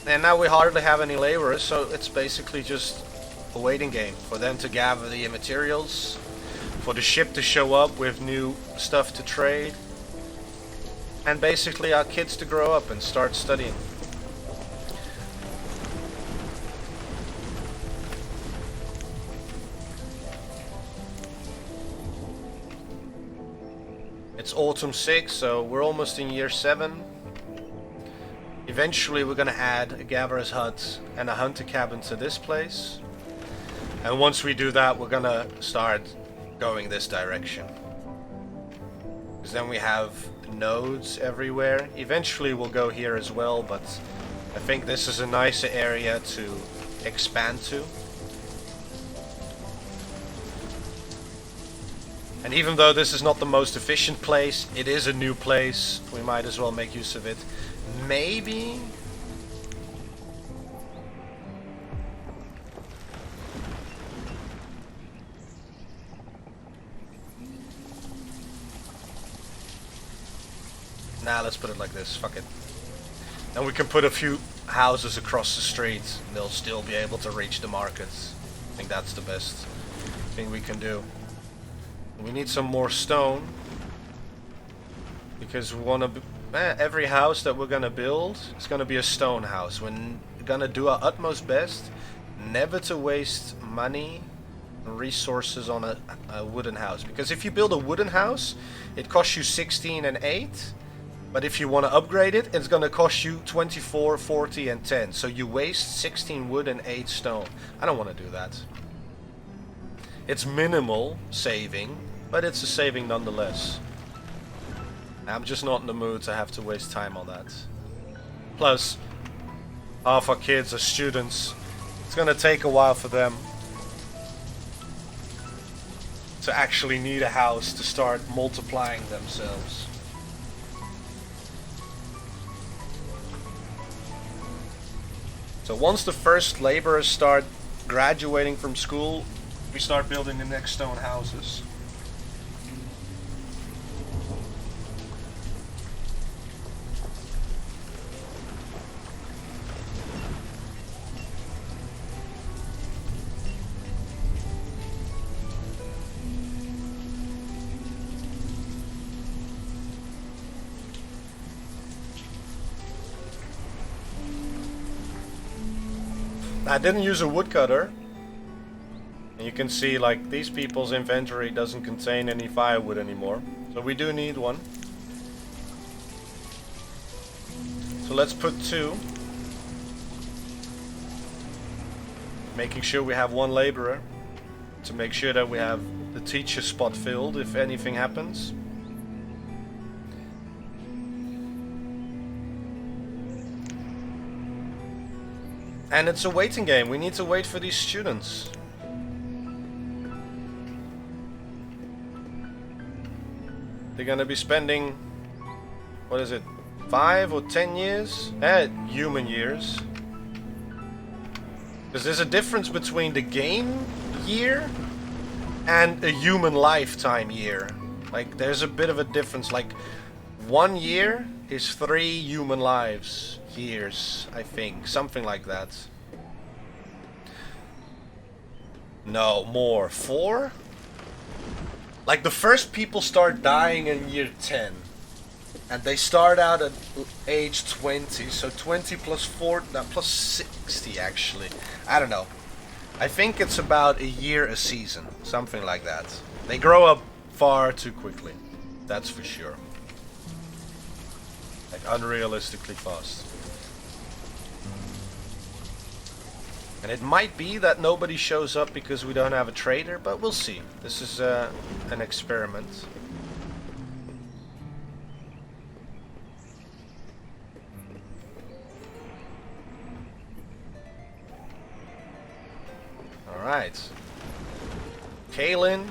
And now we hardly have any laborers, so it's basically just a waiting game for them to gather the materials, for the ship to show up with new stuff to trade, and basically our kids to grow up and start studying. It's It's autumn 6, so we're almost in year 7. Eventually we're gonna add a gatherer's hut and a hunter cabin to this place. And once we do that, we're gonna start going this direction. Because then we have nodes everywhere. Eventually we'll go here as well, but I think this is a nicer area to expand to. And even though this is not the most efficient place, it is a new place. We might as well make use of it. Maybe... Nah, let's put it like this. Fuck it. And we can put a few houses across the street. And they'll still be able to reach the markets. I think that's the best thing we can do. We need some more stone. Because we want to... every house that we're going to build is going to be a stone house. We're going to do our utmost best never to waste money and resources on a wooden house. Because if you build a wooden house, it costs you 16 and 8. But if you want to upgrade it, it's going to cost you 24, 40 and 10. So you waste 16 wood and 8 stone. I don't want to do that. It's minimal saving, but it's a saving nonetheless. I'm just not in the mood to have to waste time on that. Plus, half our kids are students. It's going to take a while for them to actually need a house to start multiplying themselves. So once the first laborers start graduating from school, we start building the next stone houses. I didn't use a woodcutter. And you can see like these people's inventory doesn't contain any firewood anymore. So we do need one. So let's put 2. Making sure we have 1 laborer. To make sure that we have the teacher spot filled if anything happens. And it's a waiting game. We need to wait for these students. They're gonna be spending, what is it, 5 or 10 years? Human years. Because there's a difference between the game year and a human lifetime year. Like, there's a bit of a difference. Like, 1 year is 3 human lives. Years, I think. Something like that. No, more. 4? Like, the first people start dying in year 10. And they start out at age 20. So 20 plus 4, no, plus 60 actually. I don't know. I think it's about a year a season. Something like that. They grow up far too quickly. That's for sure. Like, unrealistically fast. And it might be that nobody shows up because we don't have a trader, but we'll see. This is an experiment. Alright. Kaylin,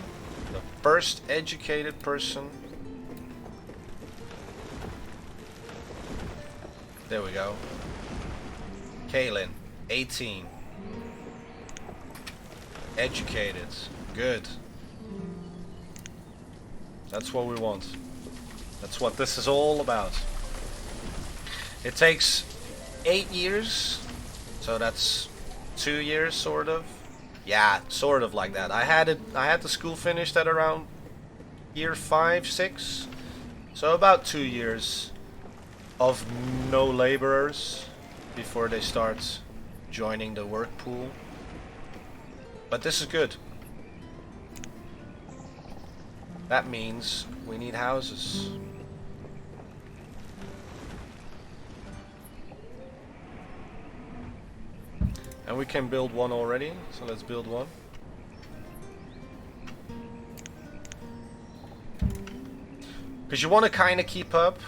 the first educated person. There we go. Kaylin, 18. Educated. Good. That's what we want. That's what this is all about. It takes 8 years. So that's 2 years, sort of. Yeah, sort of like that. I had the school finished at around year 5, 6. So about 2 years of no laborers before they start joining the work pool. But this is good. That means we need houses. And we can build one already, so let's build one. Because you want to kind of keep up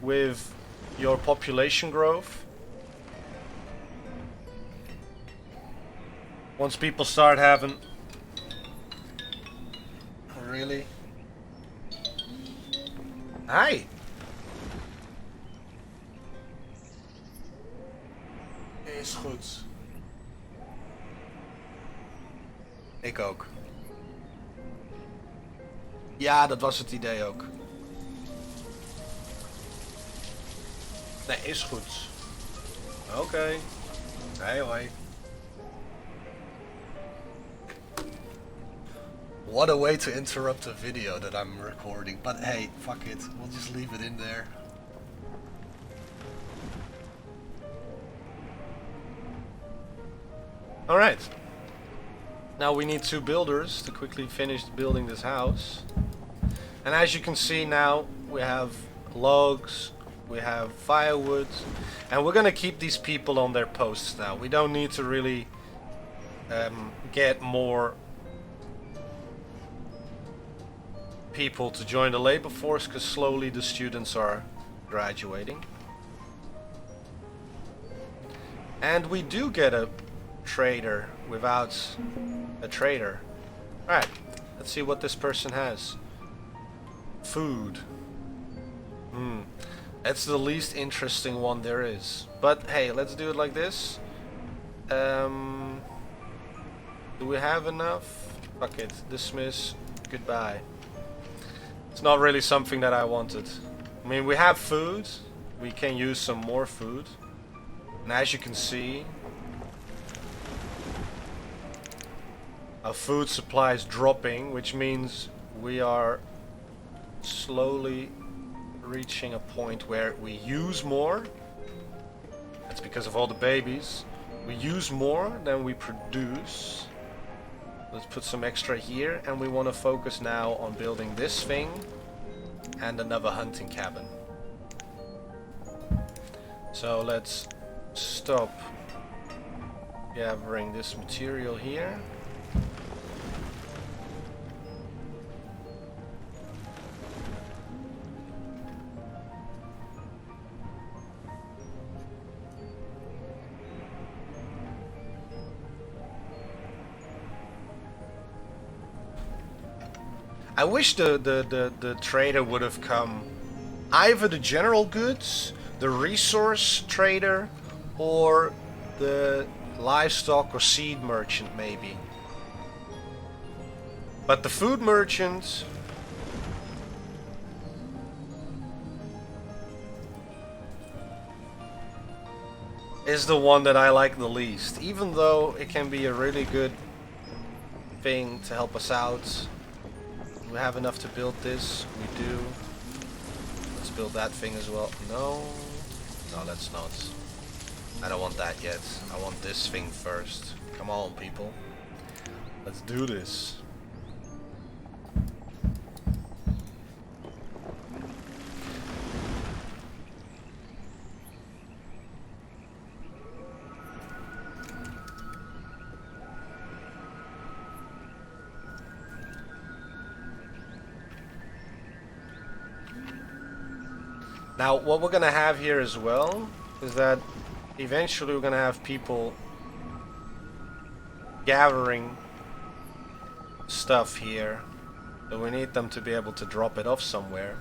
with your population growth. Once people start having... Really? Hi! Is goed. Ik ook. Ja, dat was het idee ook. Nee, is goed. Oké. Hey, hoi. What a way to interrupt a video that I'm recording. But hey, fuck it. We'll just leave it in there. Alright. Now we need 2 builders to quickly finish building this house. And as you can see now, we have logs, we have firewood, and we're gonna keep these people on their posts now. We don't need to really get more people to join the labor force, because slowly the students are graduating. And we do get a trader without a trader. Alright, let's see what this person has. Food. That's the least interesting one there is. But hey, let's do it like this. Do we have enough? Fuck it. Dismiss. Goodbye. It's not really something that I wanted. I mean, we have food. We can use some more food. And as you can see, our food supply is dropping, which means we are slowly reaching a point where we use more. That's because of all the babies. We use more than we produce. Let's put some extra here, and we want to focus now on building this thing and another hunting cabin. So let's stop gathering this material here. I wish the trader would have come, either the general goods, the resource trader, or the livestock or seed merchant maybe. But the food merchant is the one that I like the least, even though it can be a really good thing to help us out. We have enough to build this. We do. Let's build that thing as well. No, that's not. I don't want that yet. I want this thing first. Come on, people. Let's do this. Now, what we're gonna have here as well is that eventually we're gonna have people gathering stuff here, so we need them to be able to drop it off somewhere.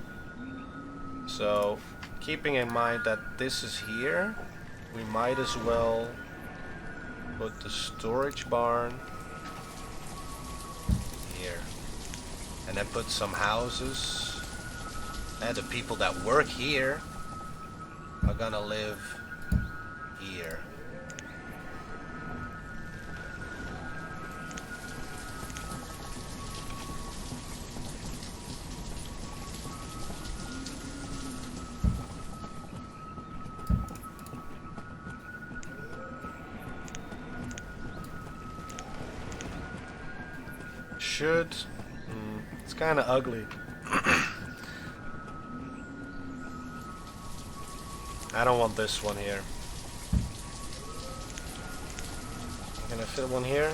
So, keeping in mind that this is here, we might as well put the storage barn here, and then put some houses. And the people that work here are gonna live here. Should. It's kind of ugly. I don't want this one here. Can I fit one here?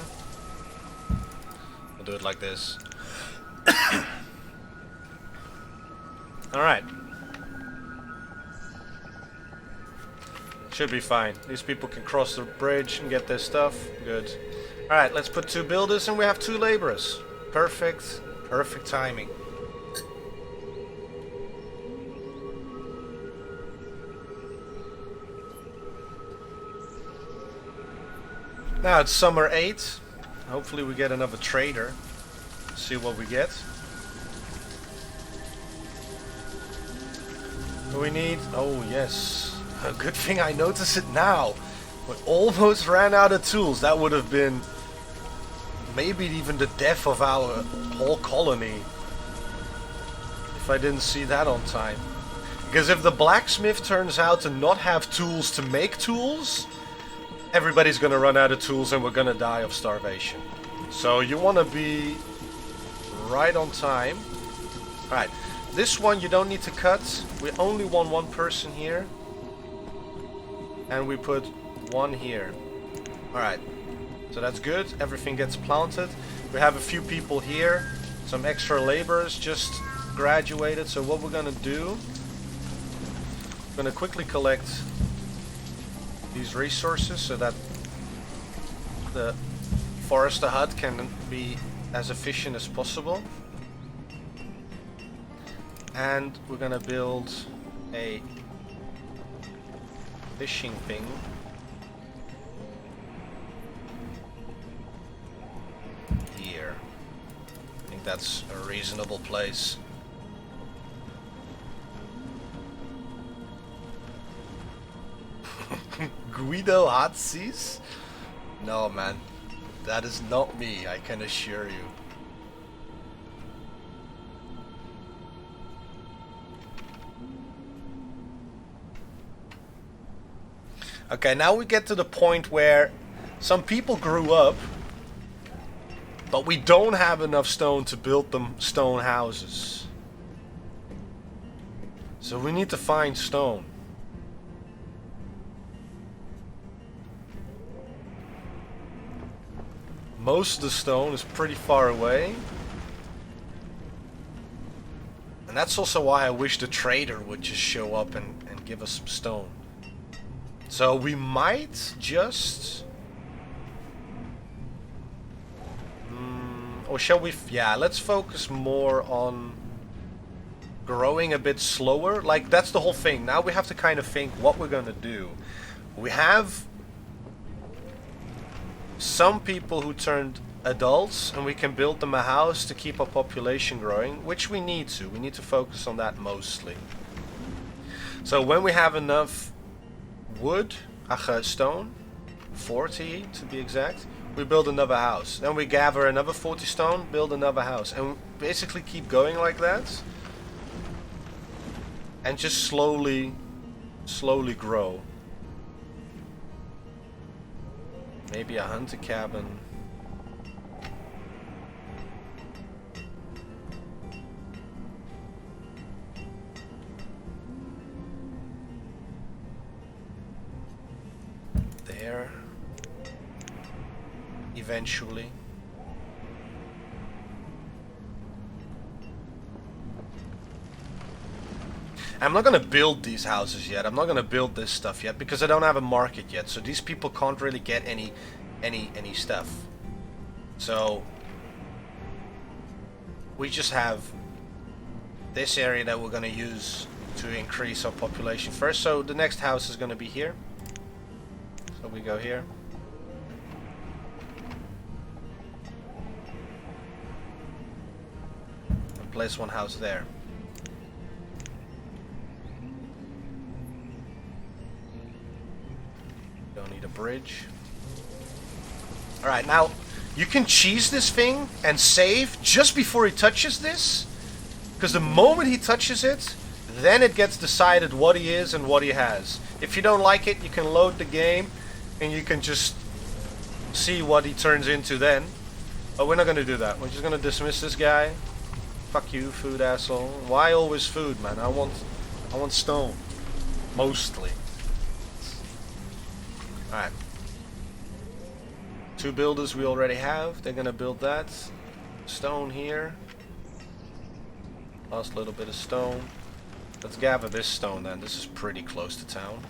We'll do it like this. Alright. Should be fine. These people can cross the bridge and get their stuff. Good. Alright, let's put 2 builders and we have 2 laborers. Perfect. Perfect timing. Now it's summer 8. Hopefully we get another trader. See what we get. Do we need... Oh yes. A good thing I notice it now. We almost ran out of tools. That would have been maybe even the death of our whole colony. If I didn't see that on time. Because if the blacksmith turns out to not have tools to make tools, everybody's gonna run out of tools and we're gonna die of starvation. So you wanna be right on time. Alright, this one you don't need to cut. We only want 1 person here. And we put 1 here. Alright, so that's good. Everything gets planted. We have a few people here. Some extra laborers just graduated. So what we're gonna do, we're gonna quickly collect these resources so that the forester hut can be as efficient as possible. And we're gonna build a fishing thing. Here. I think that's a reasonable place. Guido Hatsis? No, man. That is not me, I can assure you. Okay, now we get to the point where some people grew up, but we don't have enough stone to build them stone houses. So we need to find stone. Most of the stone is pretty far away. And that's also why I wish the trader would just show up and give us some stone. So we might just... or shall we... Yeah, let's focus more on growing a bit slower. Like, that's the whole thing. Now we have to kind of think what we're gonna do. We have some people who turned adults and we can build them a house to keep our population growing, which we need to. We need to focus on that mostly. So when we have enough wood, stone, 40 to be exact, we build another house. Then we gather another 40 stone, build another house. And basically keep going like that. And just slowly grow. Maybe a hunter cabin. There. Eventually. I'm not gonna build these houses yet. I'm not gonna build this stuff yet because I don't have a market yet. So these people can't really get any stuff. So we just have this area that we're gonna use to increase our population first. So the next house is gonna be here. So we go here. And place 1 house there. Don't need a bridge. Alright, now you can cheese this thing and save just before he touches this. Because the moment he touches it, then it gets decided what he is and what he has. If you don't like it, you can load the game and you can just see what he turns into then. But we're not going to do that. We're just going to dismiss this guy. Fuck you, food asshole. Why always food, man? I want stone. Mostly. Alright. 2 builders we already have. They're gonna build that. Stone here. Last little bit of stone. Let's gather this stone then. This is pretty close to town.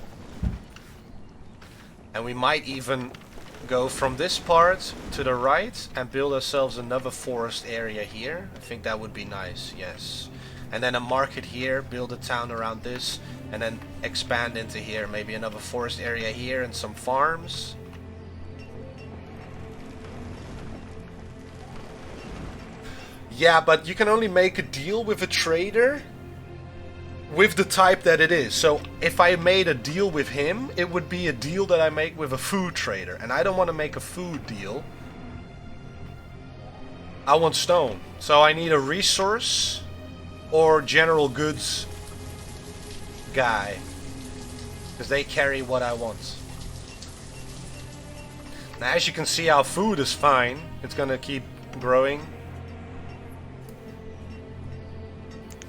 And we might even go from this part to the right and build ourselves another forest area here. I think that would be nice, yes. And then a market here, build a town around this, and then expand into here. Maybe another forest area here and some farms. Yeah, but you can only make a deal with a trader with the type that it is. So if I made a deal with him, it would be a deal that I make with a food trader. And I don't want to make a food deal. I want stone. So I need a resource or general goods guy. Because they carry what I want. Now as you can see, our food is fine. It's gonna keep growing.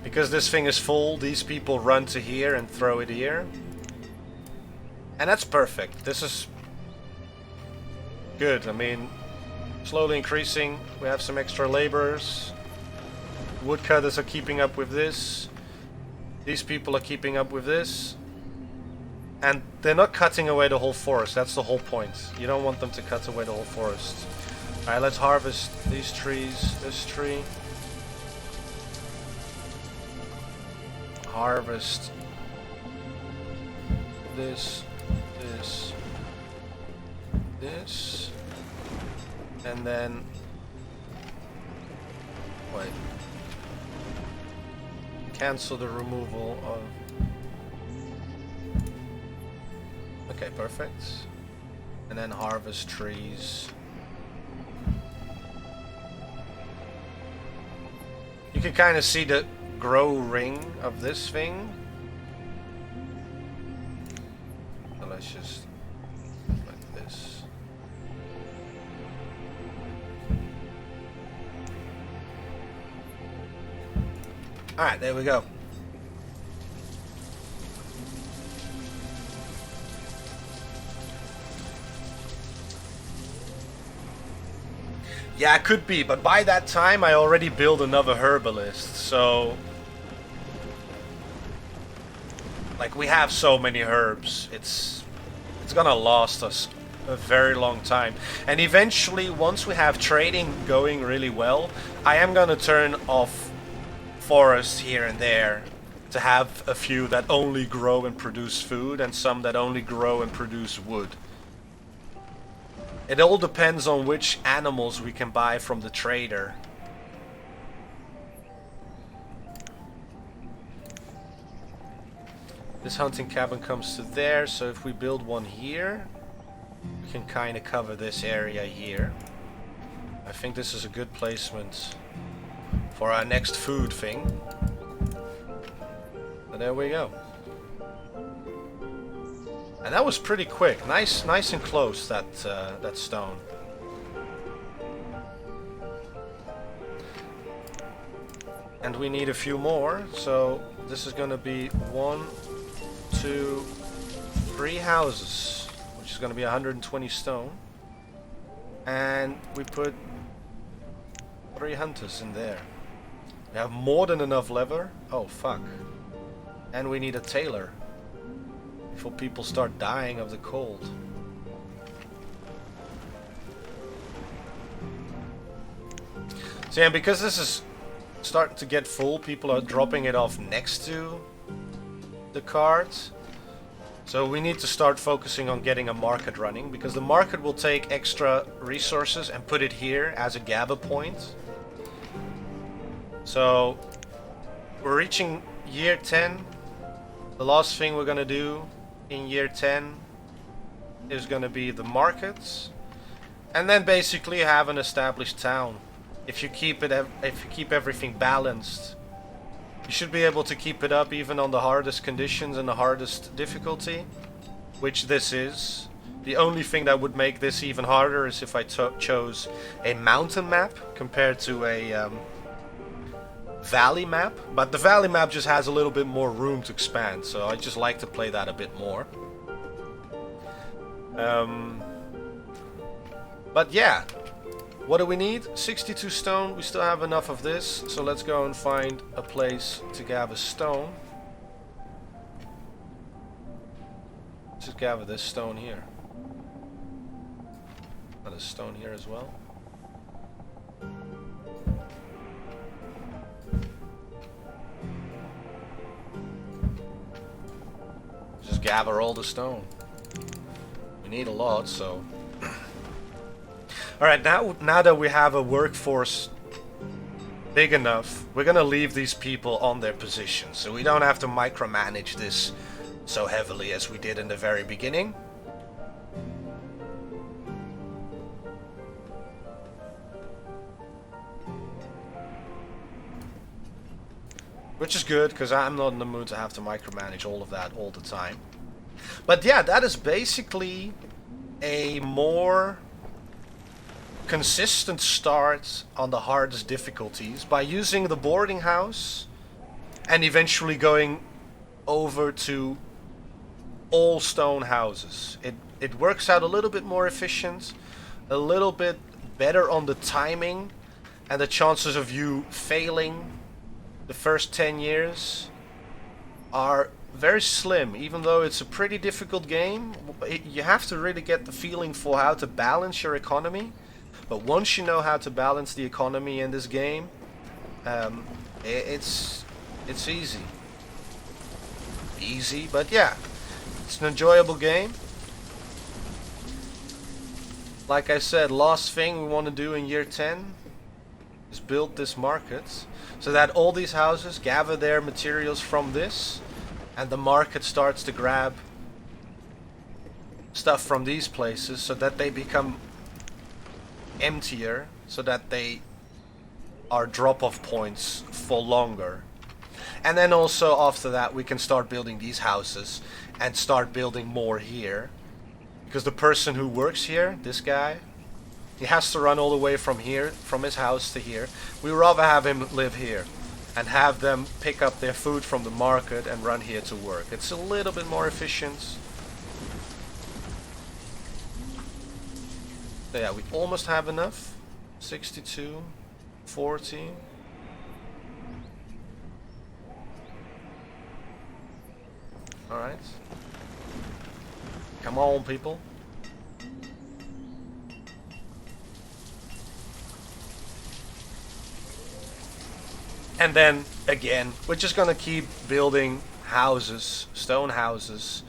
Because this thing is full, these people run to here and throw it here. And that's perfect. This is good. I mean, slowly increasing. We have some extra laborers. Woodcutters are keeping up with this. These people are keeping up with this. And they're not cutting away the whole forest. That's the whole point. You don't want them to cut away the whole forest. Alright, let's harvest these trees. This tree. Harvest this, and then wait. Cancel the removal of. Okay, perfect. And then harvest trees. You can kind of see the grow ring of this thing. So let's just like this. Alright, there we go. Yeah, it could be, but by that time I already built another herbalist, so like, we have so many herbs, it's gonna last us a very long time. And eventually, once we have trading going really well, I am gonna turn off forests here and there to have a few that only grow and produce food and some that only grow and produce wood. It all depends on which animals we can buy from the trader. This hunting cabin comes to there, so if we build one here, we can kind of cover this area here. I think this is a good placement for our next food thing. So there we go. And that was pretty quick. Nice and close, that that stone. And we need a few more, so this is gonna be 1, 2, 3 houses, which is going to be 120 stone, and we put 3 hunters in there. We have more than enough leather. Oh fuck. And we need a tailor before people start dying of the cold. So yeah, because this is starting to get full, people are dropping it off next to the cards. So we need to start focusing on getting a market running, because the market will take extra resources and put it here as a gather point. So we're reaching year 10. The last thing we're gonna do in year 10 is gonna be the markets, and then basically have an established town. If you keep everything balanced, you should be able to keep it up even on the hardest conditions and the hardest difficulty, which this is. The only thing that would make this even harder is if I chose a mountain map compared to a valley map, but the valley map just has a little bit more room to expand, so I just like to play that a bit more. But yeah, what do we need? 62 stone. We still have enough of this, so let's go and find a place to gather stone. Just gather this stone here. Oh, there's stone here as well. Just gather all the stone. We need a lot, so... Alright, now that we have a workforce big enough, we're gonna leave these people on their positions, so we don't have to micromanage this so heavily as we did in the very beginning. Which is good, because I'm not in the mood to have to micromanage all of that all the time. But yeah, that is basically a more consistent start on the hardest difficulties by using the boarding house and eventually going over to all stone houses. It works out a little bit more efficient, a little bit better on the timing, and the chances of you failing the first 10 years are very slim. Even though it's a pretty difficult game, you have to really get the feeling for how to balance your economy. But once you know how to balance the economy in this game, it's easy. Easy, but yeah, it's an enjoyable game. Like I said, last thing we want to do in year 10 is build this market, so that all these houses gather their materials from this, and the market starts to grab stuff from these places, so that they become emptier, so that they are drop-off points for longer. And then also after that we can start building these houses and start building more here, because the person who works here, this guy, he has to run all the way from here, from his house to here. We rather have him live here and have them pick up their food from the market and run here to work. It's a little bit more efficient. So yeah, we almost have enough. 62, 40. Alright. Come on, people. And then, again, we're just gonna keep building houses, stone houses,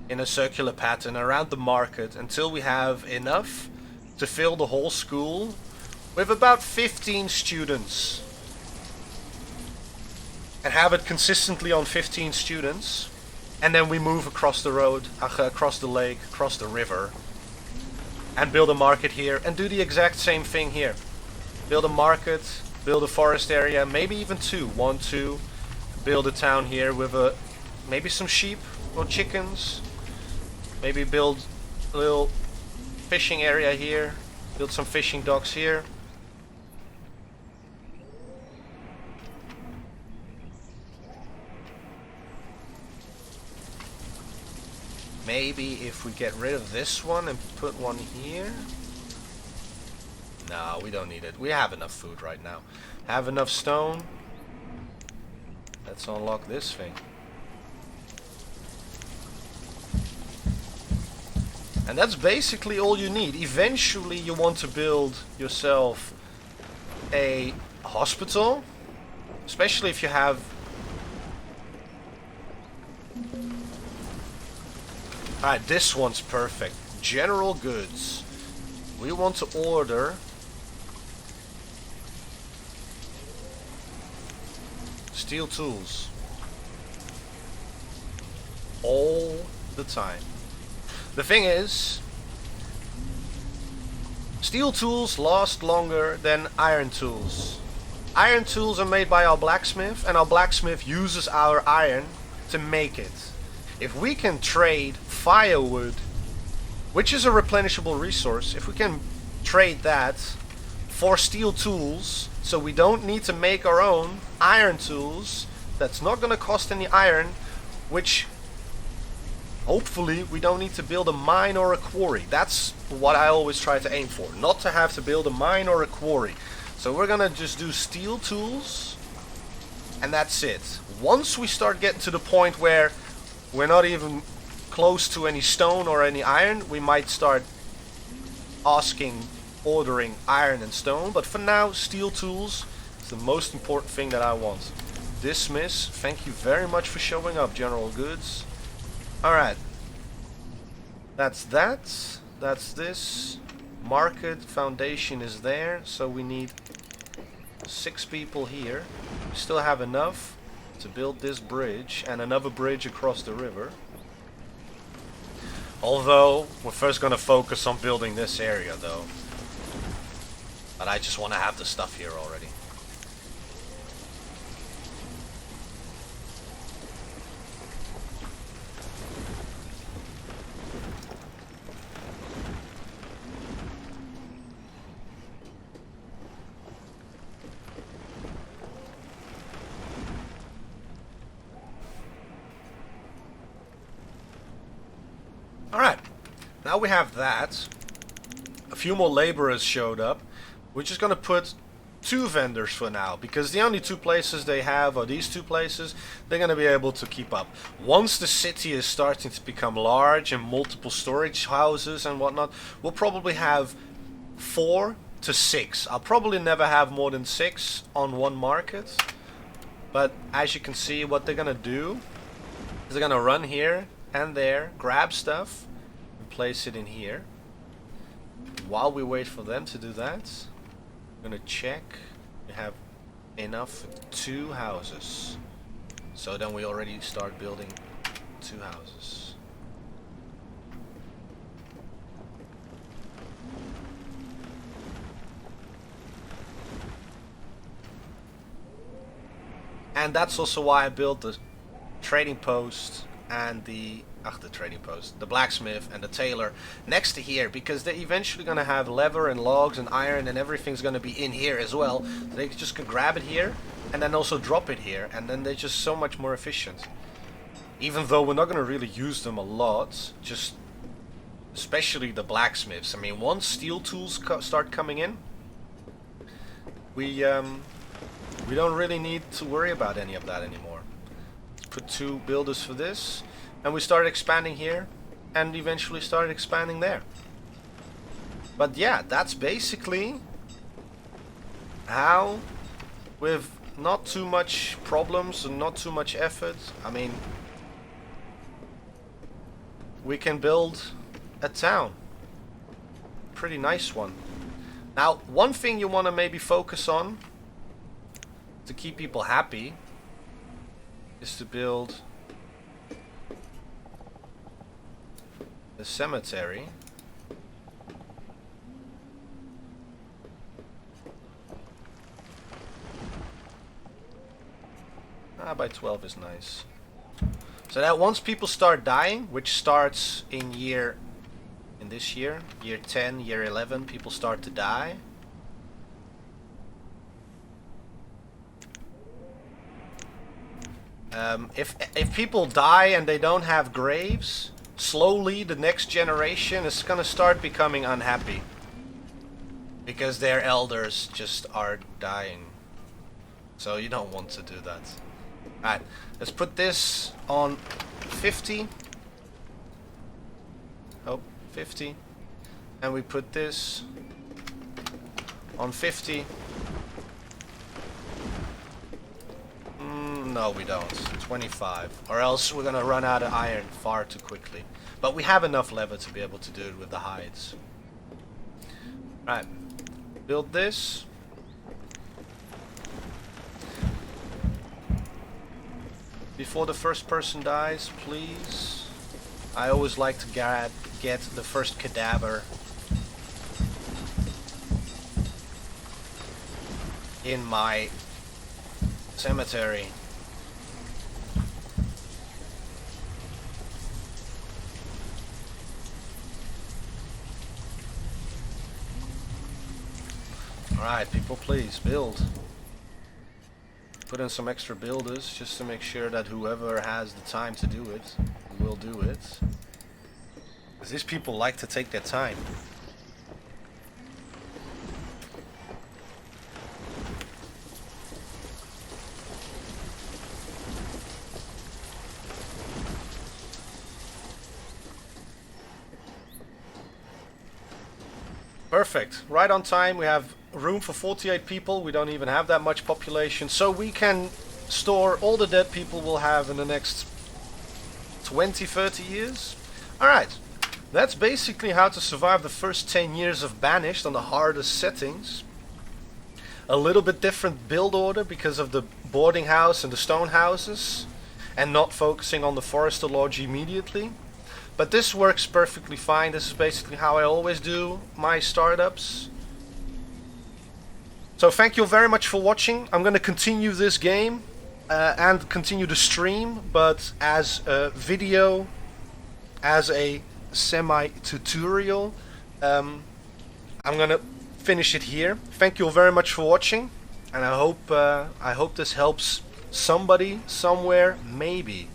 in a circular pattern around the market until we have enough to fill the whole school with about 15 students. And have it consistently on 15 students. And then we move across the road, across the lake, across the river. And build a market here. And do the exact same thing here. Build a market, build a forest area, maybe even two. 1, 2. Build a town here with maybe some sheep or chickens. Maybe build a little fishing area here. Build some fishing docks here. Maybe if we get rid of this one and put one here. No, we don't need it. We have enough food right now. Have enough stone. Let's unlock this thing. And that's basically all you need. Eventually you want to build yourself a hospital. Especially if you have... Alright, this one's perfect. General goods. We want to order... steel tools. All the time. The thing is, steel tools last longer than iron tools. Iron tools are made by our blacksmith, and our blacksmith uses our iron to make it. If we can trade firewood, which is a replenishable resource, if we can trade that for steel tools, so we don't need to make our own iron tools. That's not going to cost any iron, which hopefully we don't need to build a mine or a quarry. That's what I always try to aim for, not to have to build a mine or a quarry. So we're going to just do steel tools, and that's it. Once we start getting to the point where we're not even close to any stone or any iron, we might start ordering iron and stone, but for now steel tools is the most important thing that I want. Dismiss, thank you very much for showing up, General Goods. Alright, that's that, that's this. Market foundation is there, so we need 6 people here. We still have enough to build this bridge and another bridge across the river. Although, we're first going to focus on building this area though. But I just want to have the stuff here already. Alright, now we have that. A few more laborers showed up. We're just gonna put 2 vendors for now, because the only 2 places they have are these 2 places. They're gonna be able to keep up. Once the city is starting to become large and multiple storage houses and whatnot, we'll probably have 4 to 6. I'll probably never have more than 6 on one market. But as you can see, what they're gonna do is they're gonna run here and there, grab stuff, and place it in here. While we wait for them to do that, I'm gonna check we have enough for 2 houses. So then we already start building 2 houses. And that's also why I built the trading post and the blacksmith and the tailor next to here, because they're eventually gonna have leather and logs and iron and everything's gonna be in here as well. They just can grab it here and then also drop it here, and then they're just so much more efficient. Even though we're not gonna really use them a lot, just especially the blacksmiths. I mean, once steel tools start coming in, we don't really need to worry about any of that anymore. Let's put 2 builders for this. And we started expanding here, and eventually started expanding there. But yeah, that's basically how, with not too much problems and not too much effort, I mean, we can build a town. Pretty nice one. Now, one thing you want to maybe focus on to keep people happy is to build the cemetery. By 12 is nice. So that once people start dying, which starts in this year, year 10, year 11, people start to die. If people die and they don't have graves, slowly the next generation is gonna start becoming unhappy because their elders just are dying. So you don't want to do that. Alright, let's put this on 50. Oh, 50. And we put this on 50. No, we don't. 25. Or else we're gonna run out of iron far too quickly. But we have enough leather to be able to do it with the hides. Right. Build this. Before the first person dies, please. I always like to get the first cadaver in my cemetery. Alright, people, please build. Put in some extra builders just to make sure that whoever has the time to do it will do it. Because these people like to take their time. Perfect. Right on time. We have room for 48 people. We don't even have that much population. So we can store all the dead people we'll have in the next 20, 30 years. Alright. That's basically how to survive the first 10 years of Banished on the hardest settings. A little bit different build order because of the boarding house and the stone houses. And not focusing on the Forester Lodge immediately. But this works perfectly fine. This is basically how I always do my startups. So thank you very much for watching. I'm going to continue this game and continue the stream, but as a video, as a semi-tutorial. I'm going to finish it here. Thank you very much for watching, and I hope this helps somebody somewhere, maybe.